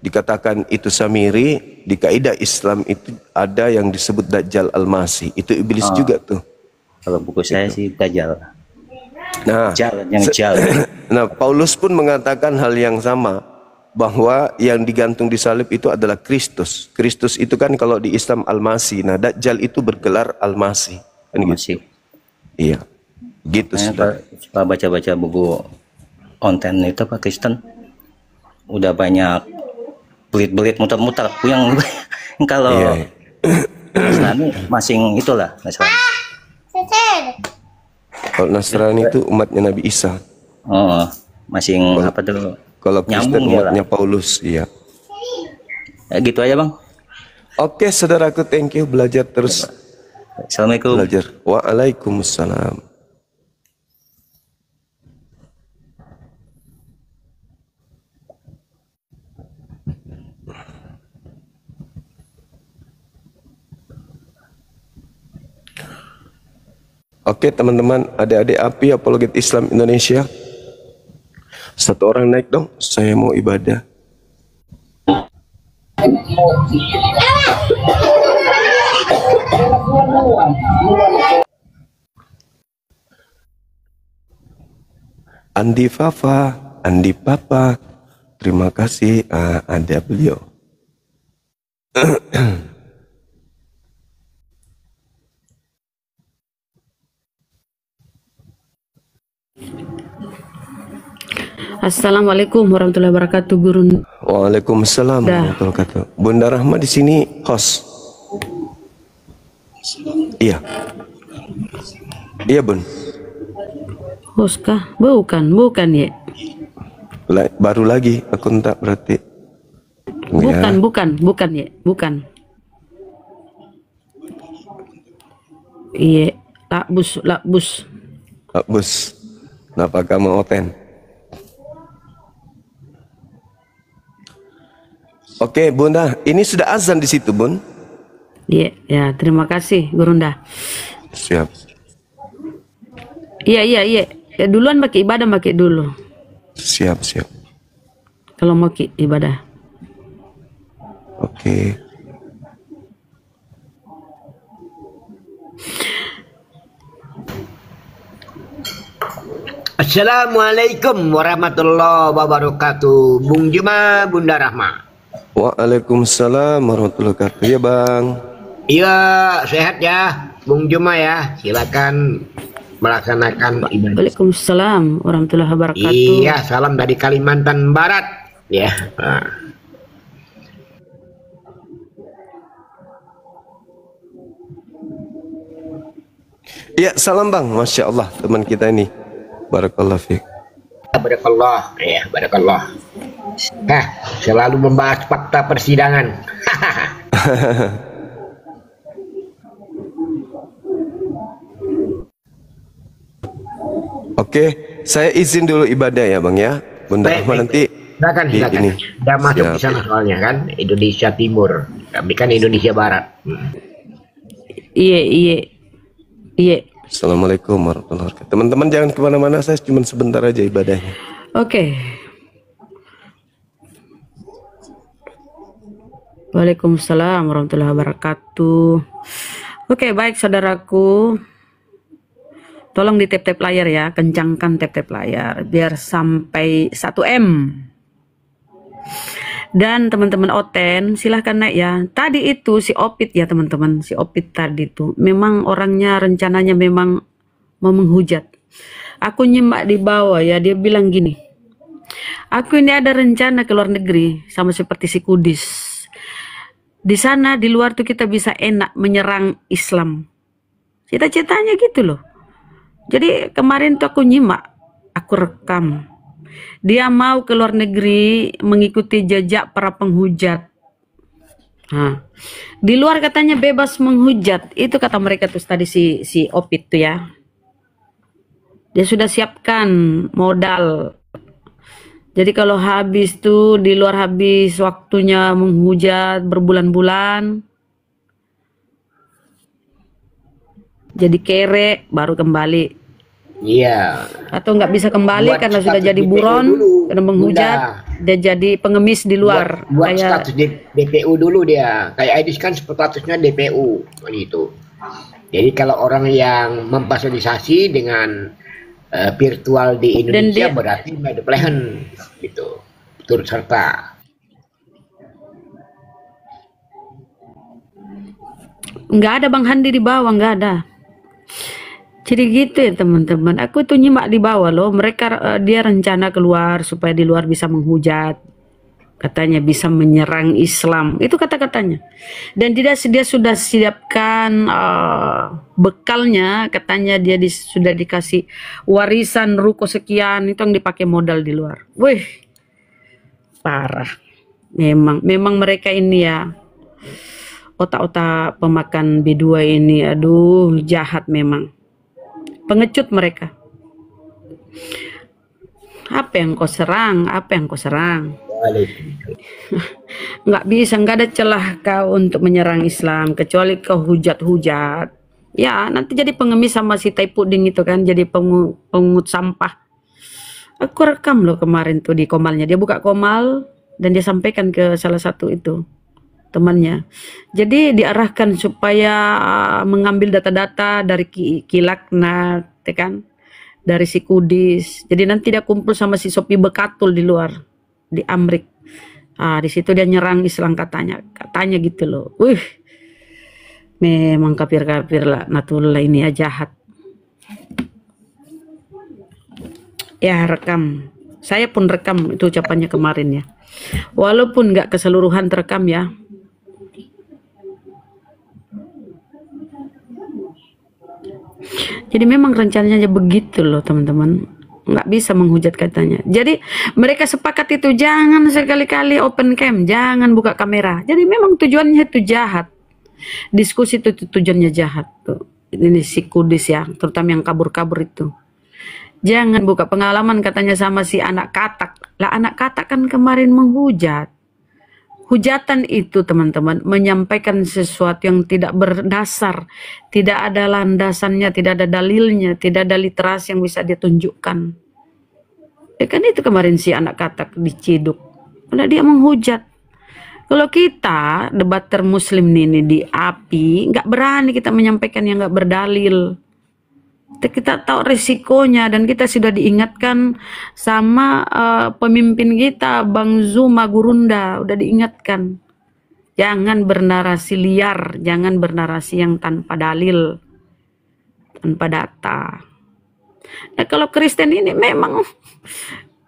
dikatakan itu Samiri, di kaidah Islam itu ada yang disebut Dajjal Al-Masih, itu iblis juga tuh. Kalau buku saya sih Dajjal. Nah, nah Paulus pun mengatakan hal yang sama, bahwa yang digantung di salib itu adalah Kristus. Kristus itu kan kalau di Islam Al-Masih. Nah Dajjal itu bergelar Al-Masih kan gitu. Iya gitu. Suka baca-baca buku konten itu Pak Kristen, udah banyak belit-belit muter-muter yang kalau Nasrani masing itulah Nasrani. Kalau Nasrani itu umatnya Nabi Isa. Oh, masing apa tuh? Kalau Kristen umatnya Paulus, iya. Ya, gitu aja Bang. Oke saudaraku, thank you, belajar terus. Assalamualaikum. Belajar. Waalaikumsalam. Oke teman-teman, adik-adik api apologet Islam Indonesia, satu orang naik dong, saya mau ibadah. Andi Fafa, Andi Papa, terima kasih, ada beliau. Assalamualaikum warahmatullahi wabarakatuh, Guru. Waalaikumsalam warahmatullahi wabarakatuh. Bunda Rahma di sini host. Iya. Iya, Bun. Host kah? Bukan ya. Baru lagi aku entak berarti. Bukan ya. Bukan. Iya, lakbus. Kenapa kamu oten? Oke, Bunda, ini sudah azan di situ, Bun. Iya, ya, terima kasih, Gurunda. Siap. Iya. Ya, duluan pakai ibadah, pakai dulu. Siap. Kalau mau ibadah. Oke. Assalamualaikum warahmatullahi wabarakatuh. Bung Juma, Bunda Rahma. Waalaikumsalam warahmatullahi wabarakatuh. Ya Bang. Iya, sehat ya, Bung Juma ya. Silakan melaksanakan ibadah. Waalaikumsalam warahmatullahi wabarakatuh. Iya, salam dari Kalimantan Barat. Ya. Iya, salam Bang. Masya Allah, teman kita ini. Barakallah fiik. Barakallah, ya, barakallah. Selalu membahas fakta persidangan. Oke, saya izin dulu ibadah ya Bang ya. Bunda Rahma nanti Silakan, silakan. ini. Udah masuk di Siap. sana soalnya kan, Indonesia Timur. Kami kan Indonesia Barat. Iya, iya. Iya. Assalamualaikum warahmatullahi wabarakatuh. Teman-teman jangan kemana-mana, saya cuma sebentar aja ibadahnya. Oke. Waalaikumsalam warahmatullahi wabarakatuh. Oke, baik saudaraku. Tolong di tap-tap layar ya, kencangkan tap-tap layar biar sampai 1M. Dan teman-teman Oten silahkan naik ya. Tadi itu si Opit ya teman-teman, si Opit tadi itu memang orangnya rencananya memang mau menghujat. Aku nyimak di bawah ya, dia bilang gini, aku ini ada rencana ke luar negeri sama seperti si Kudis. Di sana di luar tuh kita bisa enak menyerang Islam. Cita-citanya gitu loh. Jadi kemarin tuh aku nyimak, aku rekam. Dia mau ke luar negeri mengikuti jejak para penghujat. Di luar katanya bebas menghujat. Itu kata mereka tuh tadi si Opit tuh ya. Dia sudah siapkan modal. Jadi kalau habis tuh di luar habis waktunya menghujat berbulan-bulan. Jadi kere baru kembali. Iya. Atau nggak bisa kembali Buat karena sudah status jadi DPO buron, dulu, karena menghujat, dia jadi pengemis di luar. Buat Kayak status DPU dulu dia. Kayak Aidis kan statusnya DPU gitu. Jadi kalau orang yang memfasilitasi dengan virtual di Indonesia dia- berarti medeplehan gitu. Turut serta. nggak ada Bang Handi di bawah, nggak ada. Jadi gitu ya teman-teman. Aku tuh nyimak di bawah loh. Mereka dia rencana keluar supaya di luar bisa menghujat. Katanya bisa menyerang Islam. Itu kata-katanya. Dan dia sudah siapkan bekalnya. Katanya dia sudah dikasih warisan ruko sekian. Itu yang dipakai modal di luar. Wih, parah. Memang mereka ini ya. Otak-otak pemakan B2 ini. Aduh, jahat memang. Pengecut mereka. Apa yang kau serang? Apa yang kau serang? Nggak bisa, nggak ada celah kau untuk menyerang Islam kecuali kau hujat-hujat. Ya nanti jadi pengemis sama si Tai Puding itu kan, jadi pengut sampah. Aku rekam loh kemarin tuh di komalnya, dia buka komal dan dia sampaikan ke salah satu itu temannya. Jadi diarahkan supaya mengambil data-data dari Kilaknat, ya kan? Dari si Kudis. Jadi nanti dia kumpul sama si Sopi Bekatul di luar, di Amrik. Di situ dia nyerang Islam katanya gitu loh. Wih, memang kafir-kafir lah. Natullah ini ya jahat. Ya rekam. Saya pun rekam itu ucapannya kemarin ya. Walaupun nggak keseluruhan terekam ya. Jadi memang rencananya begitu loh teman-teman. Nggak bisa menghujat katanya. Jadi mereka sepakat itu jangan sekali-kali open cam, jangan buka kamera. Jadi memang tujuannya itu jahat. Diskusi itu tujuannya jahat tuh. Ini si Kudis ya, terutama yang kabur-kabur itu. Jangan buka pengalaman katanya sama si anak katak. Lah anak katak kan kemarin menghujat. Hujatan itu teman-teman menyampaikan sesuatu yang tidak berdasar, tidak ada landasannya, tidak ada dalilnya, tidak ada literasi yang bisa dia tunjukkan. Ya kan itu kemarin si anak katak diciduk, karena dia menghujat. Kalau kita debater muslim ini di API, nggak berani kita menyampaikan yang nggak berdalil. Kita tahu risikonya dan kita sudah diingatkan sama pemimpin kita Bang Zuma Gurunda, udah diingatkan. Jangan bernarasi liar, jangan bernarasi yang tanpa dalil, tanpa data. Nah, kalau Kristen ini memang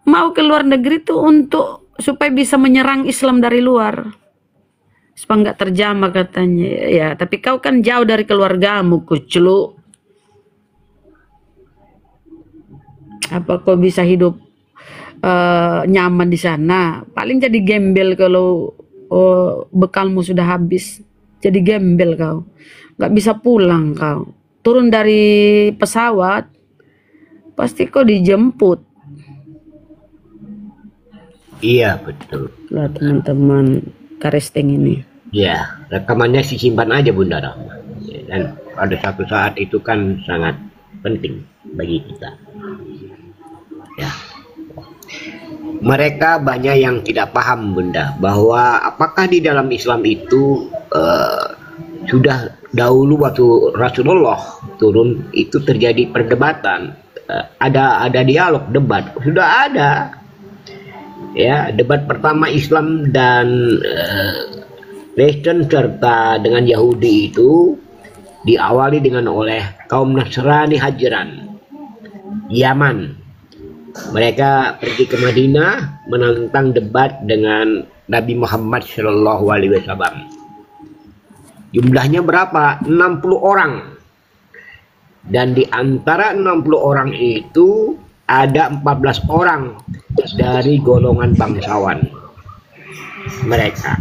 mau ke luar negeri tuh untuk supaya bisa menyerang Islam dari luar, supaya nggak terjamah katanya. Ya, tapi kau kan jauh dari keluargamu, kuclu. Apa kau bisa hidup nyaman di sana? Paling jadi gembel kalau bekalmu sudah habis. Jadi gembel kau, nggak bisa pulang kau. Turun dari pesawat, pasti kau dijemput. Iya betul. Lah teman-teman Karesteng ini. Ya, rekamannya simpan aja Bunda Rahma. Ya, dan pada satu saat itu kan sangat penting bagi kita. Ya. Mereka banyak yang tidak paham Bunda, bahwa apakah di dalam Islam itu sudah dahulu waktu Rasulullah turun itu terjadi perdebatan, ada dialog, debat, sudah ada. Ya, debat pertama Islam dan Kristen serta dengan Yahudi itu diawali dengan oleh kaum Nasrani Hajran, Yaman. Mereka pergi ke Madinah menantang debat dengan Nabi Muhammad SAW. Jumlahnya berapa? 60 orang. Dan di antara 60 orang itu ada 14 orang dari golongan bangsawan mereka.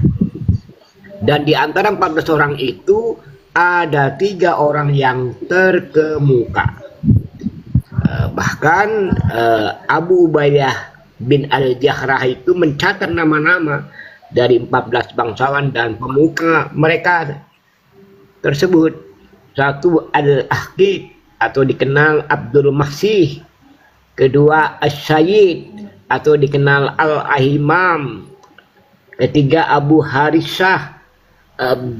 Dan di antara 14 orang itu ada 3 orang yang terkemuka. Bahkan Abu Ubaidah bin Al-Jarrah itu mencatat nama-nama dari 14 bangsawan dan pemuka mereka tersebut. Satu Al-Ahqid atau dikenal Abdul Masih, kedua As-Sayyid atau dikenal Al-Ahimam, ketiga Abu Harisah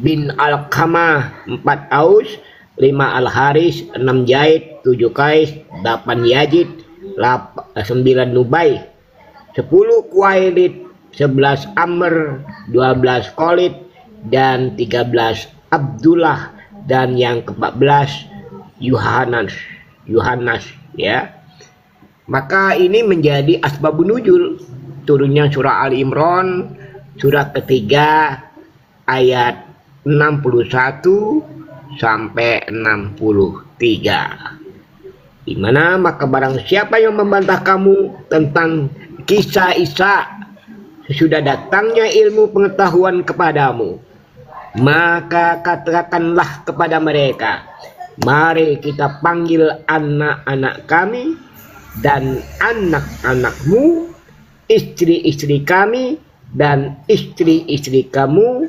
bin Al-Qamah, 4 Aus, 5 Al-Haris, 6 Zaid, 7 Qais, 8 Yazid, 9 Nubay, 10 Kuwailid, 11 Amr, 12 Khalid, dan 13 Abdullah, dan yang ke-14 Yohanes, ya. Maka ini menjadi asbabun nuzul turunnya surah Ali Imran, surah ketiga ayat 61 sampai 63. Di mana maka barang siapa yang membantah kamu tentang kisah Isa sesudah datangnya ilmu pengetahuan kepadamu, maka katakanlah kepada mereka, mari kita panggil anak-anak kami dan anak-anakmu, istri-istri kami dan istri-istri kamu,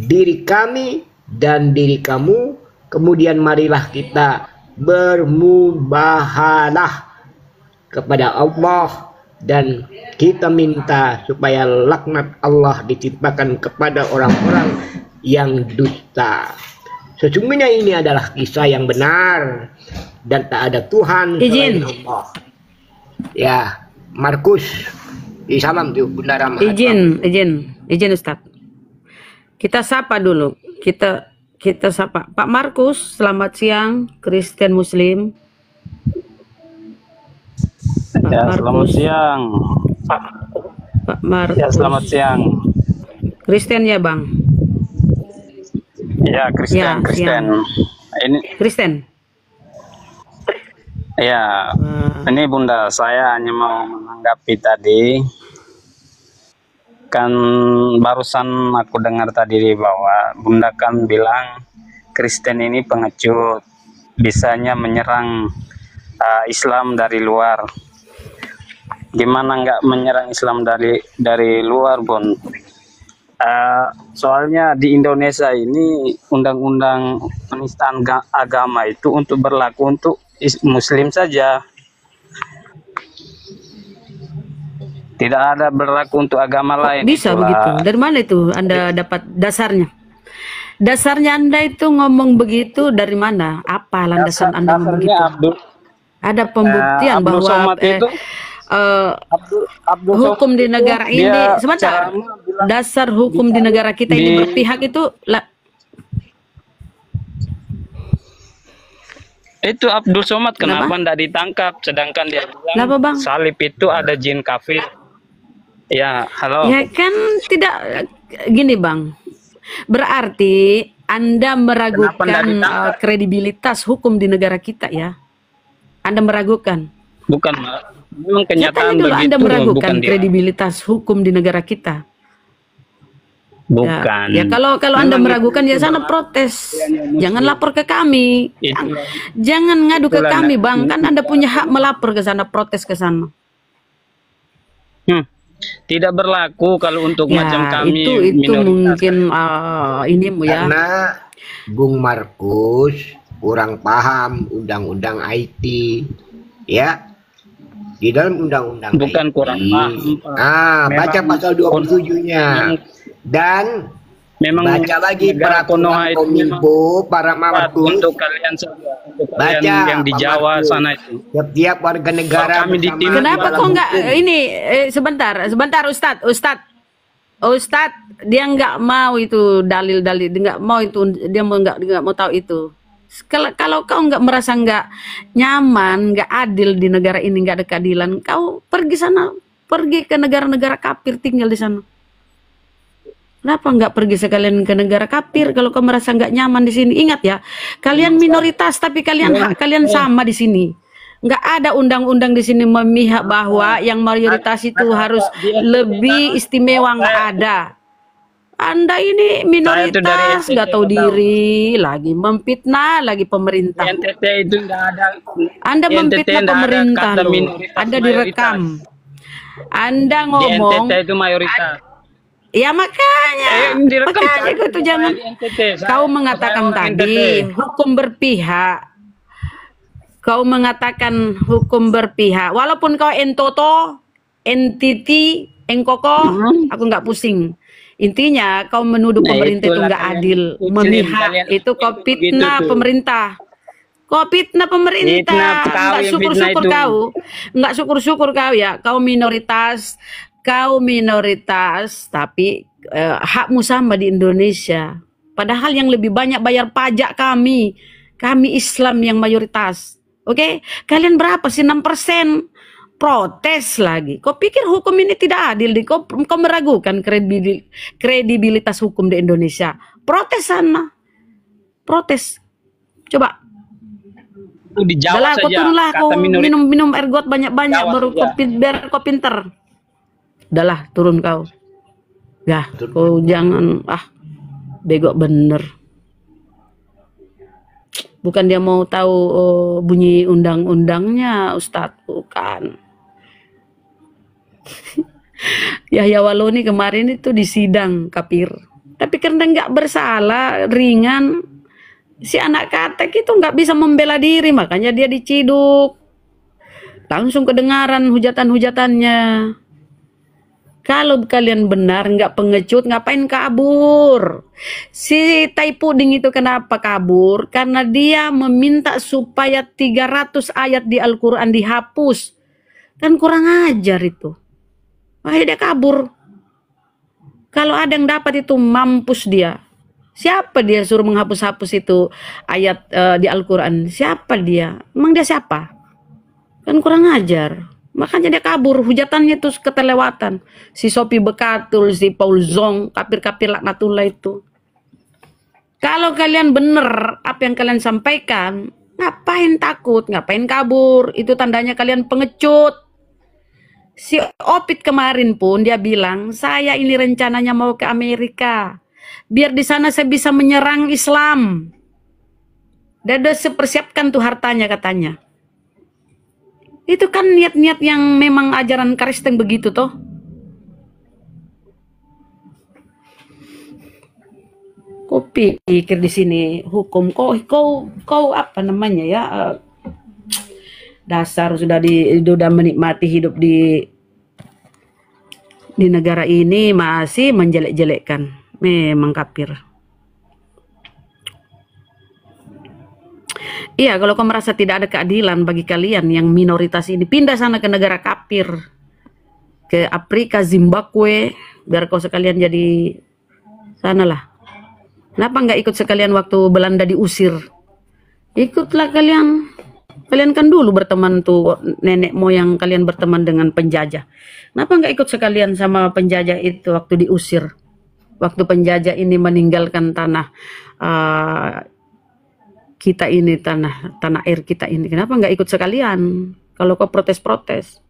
diri kami dan diri kamu, kemudian marilah kita bermubahalah kepada Allah dan kita minta supaya laknat Allah ditimpakan kepada orang-orang yang dusta. Sesungguhnya ini adalah kisah yang benar dan tak ada Tuhan selain Allah. Ya, Markus, salam tuh Bunda Rahma. Izin Ustaz. Kita sapa dulu. Kita sapa Pak Markus. Selamat siang, Kristen Muslim. Ya, selamat siang. Pak Markus. Ya, selamat siang. Kristen ya, Bang? Ya, Kristen, ya, Kristen. Ini Kristen. Ya, ini Bunda, saya hanya mau menanggapi tadi. Kan barusan aku dengar tadi bahwa Bunda kan bilang Kristen ini pengecut, bisanya menyerang Islam dari luar. Gimana nggak menyerang Islam dari luar, Bun? Soalnya di Indonesia ini undang-undang penistaan agama itu untuk berlaku untuk Muslim saja, tidak ada berlaku untuk agama lain. Bisa itulah. Begitu? Dari mana itu Anda dapat dasarnya? Dasarnya Anda itu ngomong begitu dari mana? Apa landasan Anda ngomong begitu? Ada pembuktian Abdul bahwa Somad itu Abdul hukum Somad di itu negara ini, dia sebentar, ceramah bilang dasar hukum di negara kita ini di berpihak itu itu Abdul Somad kenapa kenapa? ndak ditangkap sedangkan dia Kenapa bilang bang? salib itu ada jin kafir. Ya, halo. Ya kan tidak gini bang. Berarti Anda Kenapa ndak meragukan ditangkap? kredibilitas hukum di negara kita ya? Anda meragukan. Bukan, Mbak. Memang Saya tanya kenyataan dulu, Anda begitu, meragukan bukan dia. kredibilitas hukum di negara kita? Bukan. Ya kalau Anda Memang meragukan ya itu sana adalah protes. yang Jangan muslim. lapor ke kami. Itu Jangan ngadu ke itulah kami, Bang. Kan Anda punya hak melapor ke sana, protes ke sana. tidak berlaku kalau untuk Ya, macam kami itu minoritas. mungkin ini ya. Karena Bung Markus kurang paham undang-undang IT, ya. Di dalam undang-undang Bukan IT, kurang paham, Pak. baca Memang pasal 27-nya dan memang baca lagi negara Konoha peraturan itu memang Kominfo para tepat Markus. untuk kalian saja, untuk kalian Baca yang di Pak Jawa Markus. sana itu. Setiap warga negara Kalau kami di bersama timur Kenapa dalam kok nggak hukum. ini sebentar Ustadz dia nggak mau itu dalil-dalil, dia nggak mau itu, dia nggak mau tahu itu. Kalau kau nggak merasa nggak nyaman, nggak adil di negara ini, nggak ada keadilan, kau pergi sana, pergi ke negara-negara kafir, tinggal di sana. Kenapa nggak pergi sekalian ke negara kafir kalau kau merasa nggak nyaman di sini? Ingat ya, kalian minoritas tapi kalian sama di sini. Nggak ada undang-undang di sini memihak bahwa yang mayoritas itu harus lebih istimewa, nggak ada. Anda ini minoritas, nggak tahu diri, lagi memfitnah lagi pemerintah. NTT itu enggak ada. Anda NTT memfitnah enggak ada pemerintah kata loh. minoritas, Anda mayoritas. direkam. Anda Di ngomong, NTT itu mayoritas. ya makanya Direkam saya itu bukan jangan. di NTT. Kau mengatakan saya orang tadi NTT. hukum berpihak. Kau mengatakan hukum berpihak. Walaupun kau entoto, entiti, engkoko, aku nggak pusing. Intinya kau menuduh Nah, pemerintah itu itulah nggak kalian adil, muslim, memihak. kalian Itu kau begitu fitnah tuh. pemerintah. Kau fitnah pemerintah. Fitnah, kau Nggak yang syukur-syukur fitnah itu. kau. Nggak syukur-syukur kau ya. Kau minoritas. Kau minoritas, tapi hakmu sama di Indonesia. Padahal yang lebih banyak bayar pajak kami. Kami Islam yang mayoritas. Oke? Kalian berapa sih? 6%. Protes lagi. Kau pikir hukum ini tidak adil? Kau meragukan kredibilitas hukum di Indonesia. Protes sana. Protes. Coba. Di Jawa Udah lah, kau saja turunlah, kau kata minoritas. minum ergot banyak-banyak Jawa baru saja. biar kau pinter. Udahlah, turun kau. Dah, kau jangan bego bener. Bukan dia mau tahu bunyi undang-undangnya, Ustadz, bukan. Yahya Waloni kemarin itu di sidang kafir. Tapi karena nggak bersalah, ringan, si anak katek itu nggak bisa membela diri, makanya dia diciduk. Langsung kedengaran hujatan-hujatannya. Kalau kalian benar nggak pengecut, ngapain kabur? Si Tai Puding itu kenapa kabur? Karena dia meminta supaya 300 ayat di Al-Quran dihapus. Kan kurang ajar itu. Akhirnya dia kabur. Kalau ada yang dapat itu mampus dia. Siapa dia suruh menghapus-hapus itu ayat di Al-Quran? Siapa dia? Emang dia siapa? Kan kurang ajar. Makanya dia kabur. Hujatannya itu ketelewatan. Si Sophie Bekatul, si Paul Zong, kafir-kafir laknatullah itu. Kalau kalian benar apa yang kalian sampaikan, ngapain takut? Ngapain kabur? Itu tandanya kalian pengecut. Si Opit kemarin pun dia bilang, saya ini rencananya mau ke Amerika. Biar di sana saya bisa menyerang Islam. Dan udah sepersiapkan tuh hartanya katanya. Itu kan niat-niat yang memang ajaran Kristen begitu toh. Kau pikir di sini hukum kau apa namanya ya? Dasar sudah menikmati hidup di negara ini masih menjelek-jelekkan. Memang kafir. Iya, kalau kau merasa tidak ada keadilan bagi kalian yang minoritas ini, pindah sana ke negara kafir, ke Afrika, Zimbabwe, biar kau sekalian jadi sanalah. Kenapa nggak ikut sekalian waktu Belanda diusir? Ikutlah kalian. Kalian kan dulu berteman tuh, nenek moyang kalian berteman dengan penjajah. Kenapa nggak ikut sekalian sama penjajah itu waktu diusir? Waktu penjajah ini meninggalkan tanah kita ini, tanah air kita ini. Kenapa nggak ikut sekalian? Kalau kau protes-protes.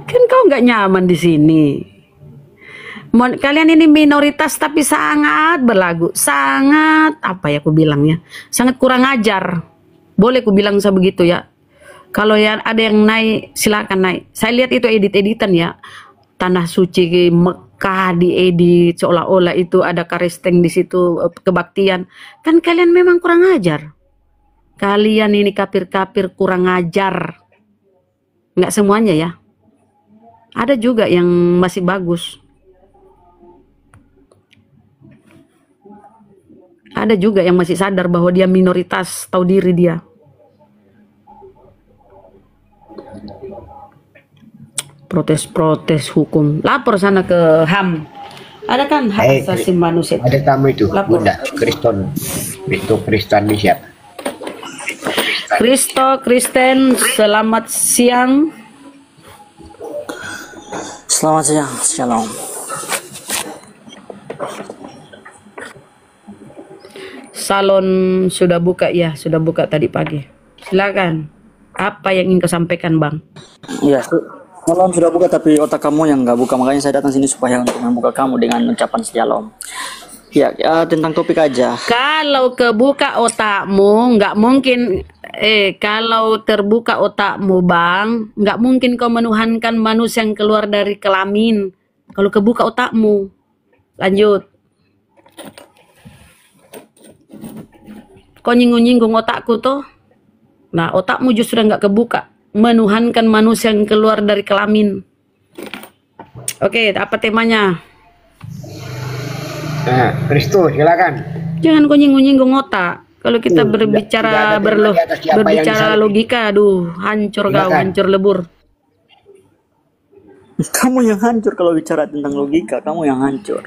Kan kau nggak nyaman di sini. Kalian ini minoritas tapi sangat berlagu, sangat apa ya aku bilangnya, sangat kurang ajar. Boleh aku bilang sebegitu ya. Kalau yang ada yang naik, silakan naik. Saya lihat itu edit-editan ya, tanah suci Mekah diedit seolah-olah itu ada karesteng di situ, kebaktian. Kan kalian memang kurang ajar. Kalian ini kafir-kafir kurang ajar. Nggak semuanya ya. Ada juga yang masih bagus. Ada juga yang masih sadar bahwa dia minoritas, tahu diri dia. Protes-protes hukum. Lapor sana ke HAM. Ada kan hak asasi manusia. Ada tamu itu, lapor. Bunda Kristen. Itu Kristen di siapa? Kristen, selamat siang. Selamat siang, shalom. Salon sudah buka ya, sudah buka tadi pagi. Silakan. Apa yang ingin kau sampaikan, Bang? Iya, salon sudah buka tapi otak kamu yang nggak buka, makanya saya datang sini supaya untuk membuka kamu dengan ucapan shalom. Ya, tentang topik aja. Kalau kebuka otakmu, nggak mungkin. Kalau terbuka otakmu, Bang, nggak mungkin kau menuhankan manusia yang keluar dari kelamin. Kalau kebuka otakmu, lanjut. Kau nyinggung-nyinggung otakku tuh. Nah, otakmu justru nggak kebuka. Menuhankan manusia yang keluar dari kelamin. Oke, apa temanya? Nah, Kristus, silakan. Jangan kau nyinggung-nyinggung otak. Kalau kita berbicara berbicara logika, aduh, hancur kau, hancur lebur. Kamu yang hancur kalau bicara tentang logika, kamu yang hancur.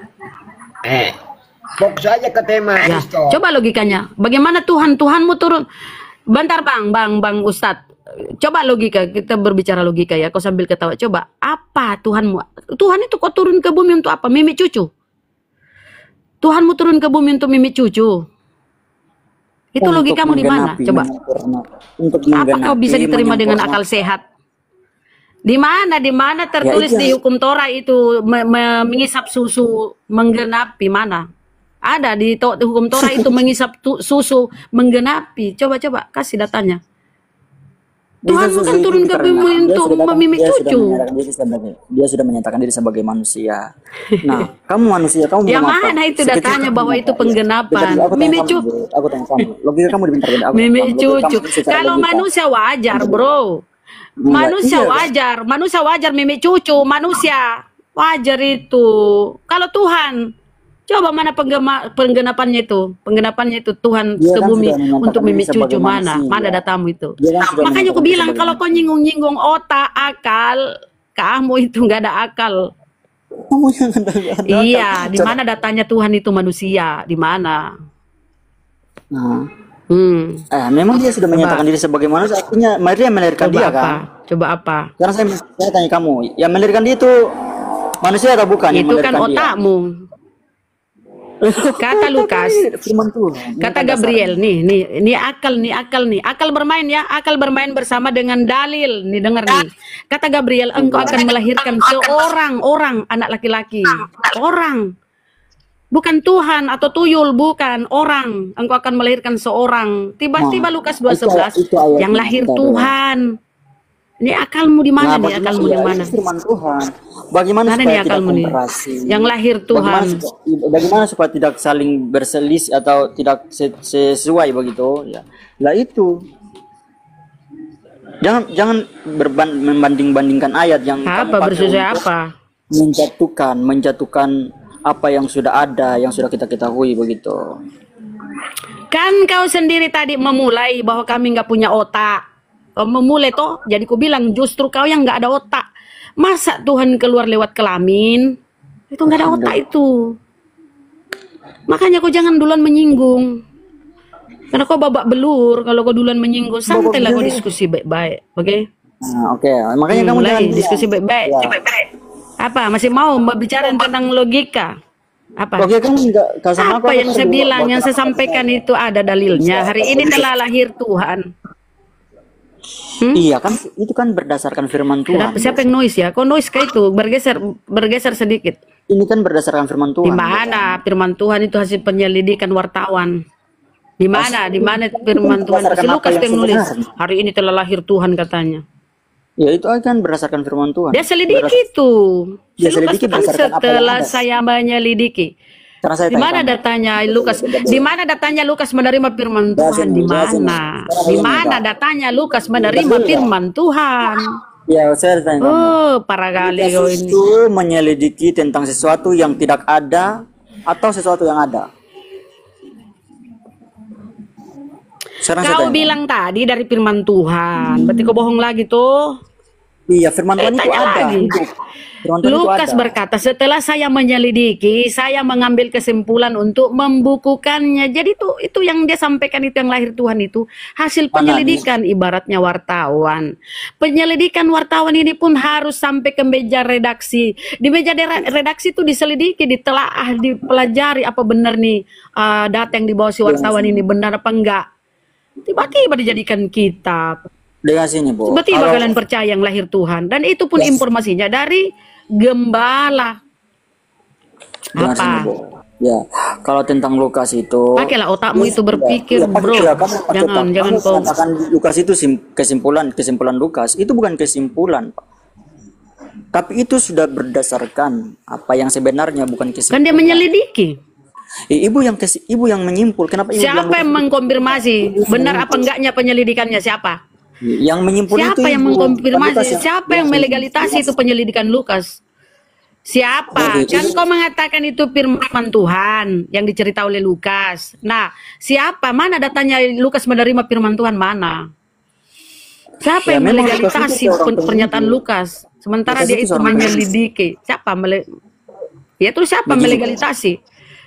Fokus aja ke tema. Ya, coba logikanya. Bagaimana Tuhanmu turun? Bentar Bang Ustadz. Coba logika, kita berbicara logika ya. Kau sambil ketawa. Coba, apa Tuhanmu? Tuhan itu kok turun ke bumi untuk apa? Mimik cucu. Tuhanmu turun ke bumi untuk mimik cucu. Itu logikamu di mana? Coba. Apa kau bisa diterima dengan akal sehat? Di mana tertulis di hukum Torah itu mengisap susu menggenapi mana? Ada di hukum Torah itu mengisap susu menggenapi. Coba kasih datanya. Tuhan kan turun ke bumi untuk memimik cucu. Dia sudah menyatakan diri sebagai manusia. Nah, kamu manusia, kamu yang mana itu datanya bahwa itu penggenapan? Mimik cucu. Aku tanya kamu, logika kamu dibentar. Mimik cucu. Kalau manusia wajar, bro. Manusia wajar mimik cucu, manusia wajar itu. Kalau Tuhan, coba mana penggenapannya itu? Penggenapannya itu Tuhan ke bumi untuk mimik cucu mana? Mana datamu itu? Makanya aku bilang kalau kau nyinggung-nyinggung otak, akal, kamu itu nggak ada akal. Iya, di mana datanya Tuhan itu manusia? Di mana? Memang dia sudah menyatakan diri sebagai manusia, artinya Maria melahirkan dia kan? Coba apa? Sekarang saya tanya kamu, yang melahirkan dia itu manusia atau bukan? Itu kan otakmu. Kata Lukas, kata Gabriel, nih akal bermain ya, akal bermain bersama dengan dalil. Nih dengar nih, kata Gabriel, engkau akan melahirkan seorang anak laki-laki, orang. Bukan Tuhan atau tuyul, bukan orang. Engkau akan melahirkan seorang. Tiba-tiba Lukas 2:11 yang lahir Tuhan. Ini akalmu di mana nih? Akalmu di mana? Bagaimana supaya tidak komparasi? Yang lahir Tuhan. Bagaimana supaya tidak saling berselisih atau tidak sesuai begitu? Ya, lah itu. jangan membanding-bandingkan ayat yang kamu Apa pakai bersesuai untuk apa? menjatuhkan apa yang sudah ada, yang sudah kita ketahui begitu. Kan kau sendiri tadi memulai bahwa kami nggak punya otak. Kau memulai toh, jadi ku bilang justru kau yang nggak ada otak. Masa Tuhan keluar lewat kelamin? Itu nggak ada otak itu. Makanya kau jangan duluan menyinggung. Karena kau babak belur kalau kau duluan menyinggung. Santailah kau diskusi baik-baik, oke? Nah, oke. Makanya kamu Mulai jangan diskusi baik-baik. Ya. Apa? Masih mau bicara tentang logika? Apa? Oke, kamu enggak sama Apa yang saya bilang, yang saya sampaikan itu ada dalilnya. Hari ini telah lahir Tuhan. Iya kan, itu kan berdasarkan firman Tuhan. Kenapa? Siapa yang noise ya? Kok noise kayak itu? Bergeser sedikit. Ini kan berdasarkan firman Tuhan. Di mana firman Tuhan itu hasil penyelidikan wartawan? Di mana? Di mana firman Tuhan? Si Lukas yang nulis. Hari ini telah lahir Tuhan katanya. Ya itu kan berdasarkan firman Tuhan. Dia selidiki itu. Dia Si Lukas selidiki kan berdasarkan apa yang setelah ada. saya menyelidiki. Karena saya Di mana tanya, datanya Lukas? Di mana datanya Lukas menerima firman Tuhan? Di mana? Di mana datanya Lukas menerima firman Tuhan? ya saya tanya kamu. Oh, para kali kau Yesus ini. itu menyelidiki tentang sesuatu yang tidak ada atau sesuatu yang ada. Sekarang saya Kau tanya. bilang tadi dari firman Tuhan. Berarti kau bohong lagi tuh. Iya, firman Tuhan itu Tanya ada. lagi. Firman Tuhan itu Lukas ada. berkata, setelah saya menyelidiki, saya mengambil kesimpulan untuk membukukannya. Jadi itu yang dia sampaikan, itu yang lahir Tuhan itu hasil penyelidikan, ibaratnya wartawan. Penyelidikan wartawan ini pun harus sampai ke meja redaksi. Di meja redaksi itu diselidiki, ditelaah, dipelajari apa benar nih data yang dibawa si wartawan ini benar apa enggak. Tiba-tiba dijadikan kitab. Dengan sini, Bu. Tiba-tiba Kalau- kalian percaya yang lahir Tuhan. Dan itu pun informasinya dari gembala. Dengan sini, Apa? Bu. Ya, kalau tentang Lukas itu Pakailah otakmu itu berpikir, bro. Jangan kau. katakan Lukas itu kesimpulan Lukas itu bukan kesimpulan, Pak. Tapi itu sudah berdasarkan apa yang sebenarnya, bukan kesimpulan. Kan dia menyelidiki. Ibu yang menyimpul. Kenapa ibu bilang Siapa yang mengkonfirmasi benar apa enggaknya penyelidikannya? Siapa? yang menyimpul itu? Siapa yang ibu. mengkonfirmasi? Lukas Siapa yang melegalitasi itu penyelidikan Lukas? Siapa? Jadi, Kan kau mengatakan itu firman Tuhan yang dicerita oleh Lukas. Nah, siapa? Mana datanya Lukas menerima firman Tuhan? Mana? Siapa Ya, yang memang Lukas melegalitasi itu orang pernyataan penyidik. Lukas? Sementara Lukas dia itu itu seorang menyelidiki. Siapa? Ya itu siapa Begini. melegalitasi?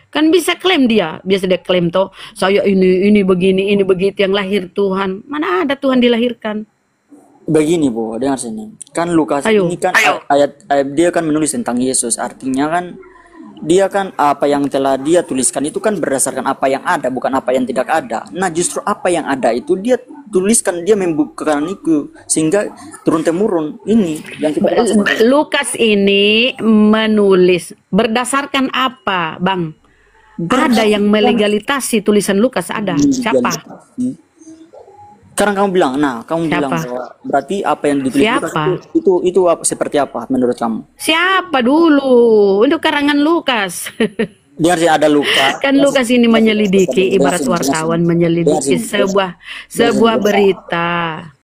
Kan bisa klaim dia. Biasa dia klaim toh, saya ini begini, ini begitu yang lahir Tuhan. Mana ada Tuhan dilahirkan? Begini, Bu, dengar sini. Kan Lukas Ayo. ini kan ayat dia kan menulis tentang Yesus. Artinya kan dia kan apa yang telah dia tuliskan itu kan berdasarkan apa yang ada, bukan apa yang tidak ada. Nah, justru apa yang ada itu dia tuliskan, dia membukakan itu sehingga turun temurun ini yang kita maksud. Lukas ini menulis berdasarkan apa, Bang? Ada yang melegalitasi tulisan Lukas, ada. Siapa? Sekarang kamu bilang, kamu bilang Siapa? bahwa berarti apa yang ditulis Lukas Siapa? itu seperti apa menurut kamu? Siapa dulu? Untuk karangan Lukas. Dengar sih, ada Lukas. Kan Lukas ini menyelidiki, ibarat wartawan menyelidiki sebuah berita.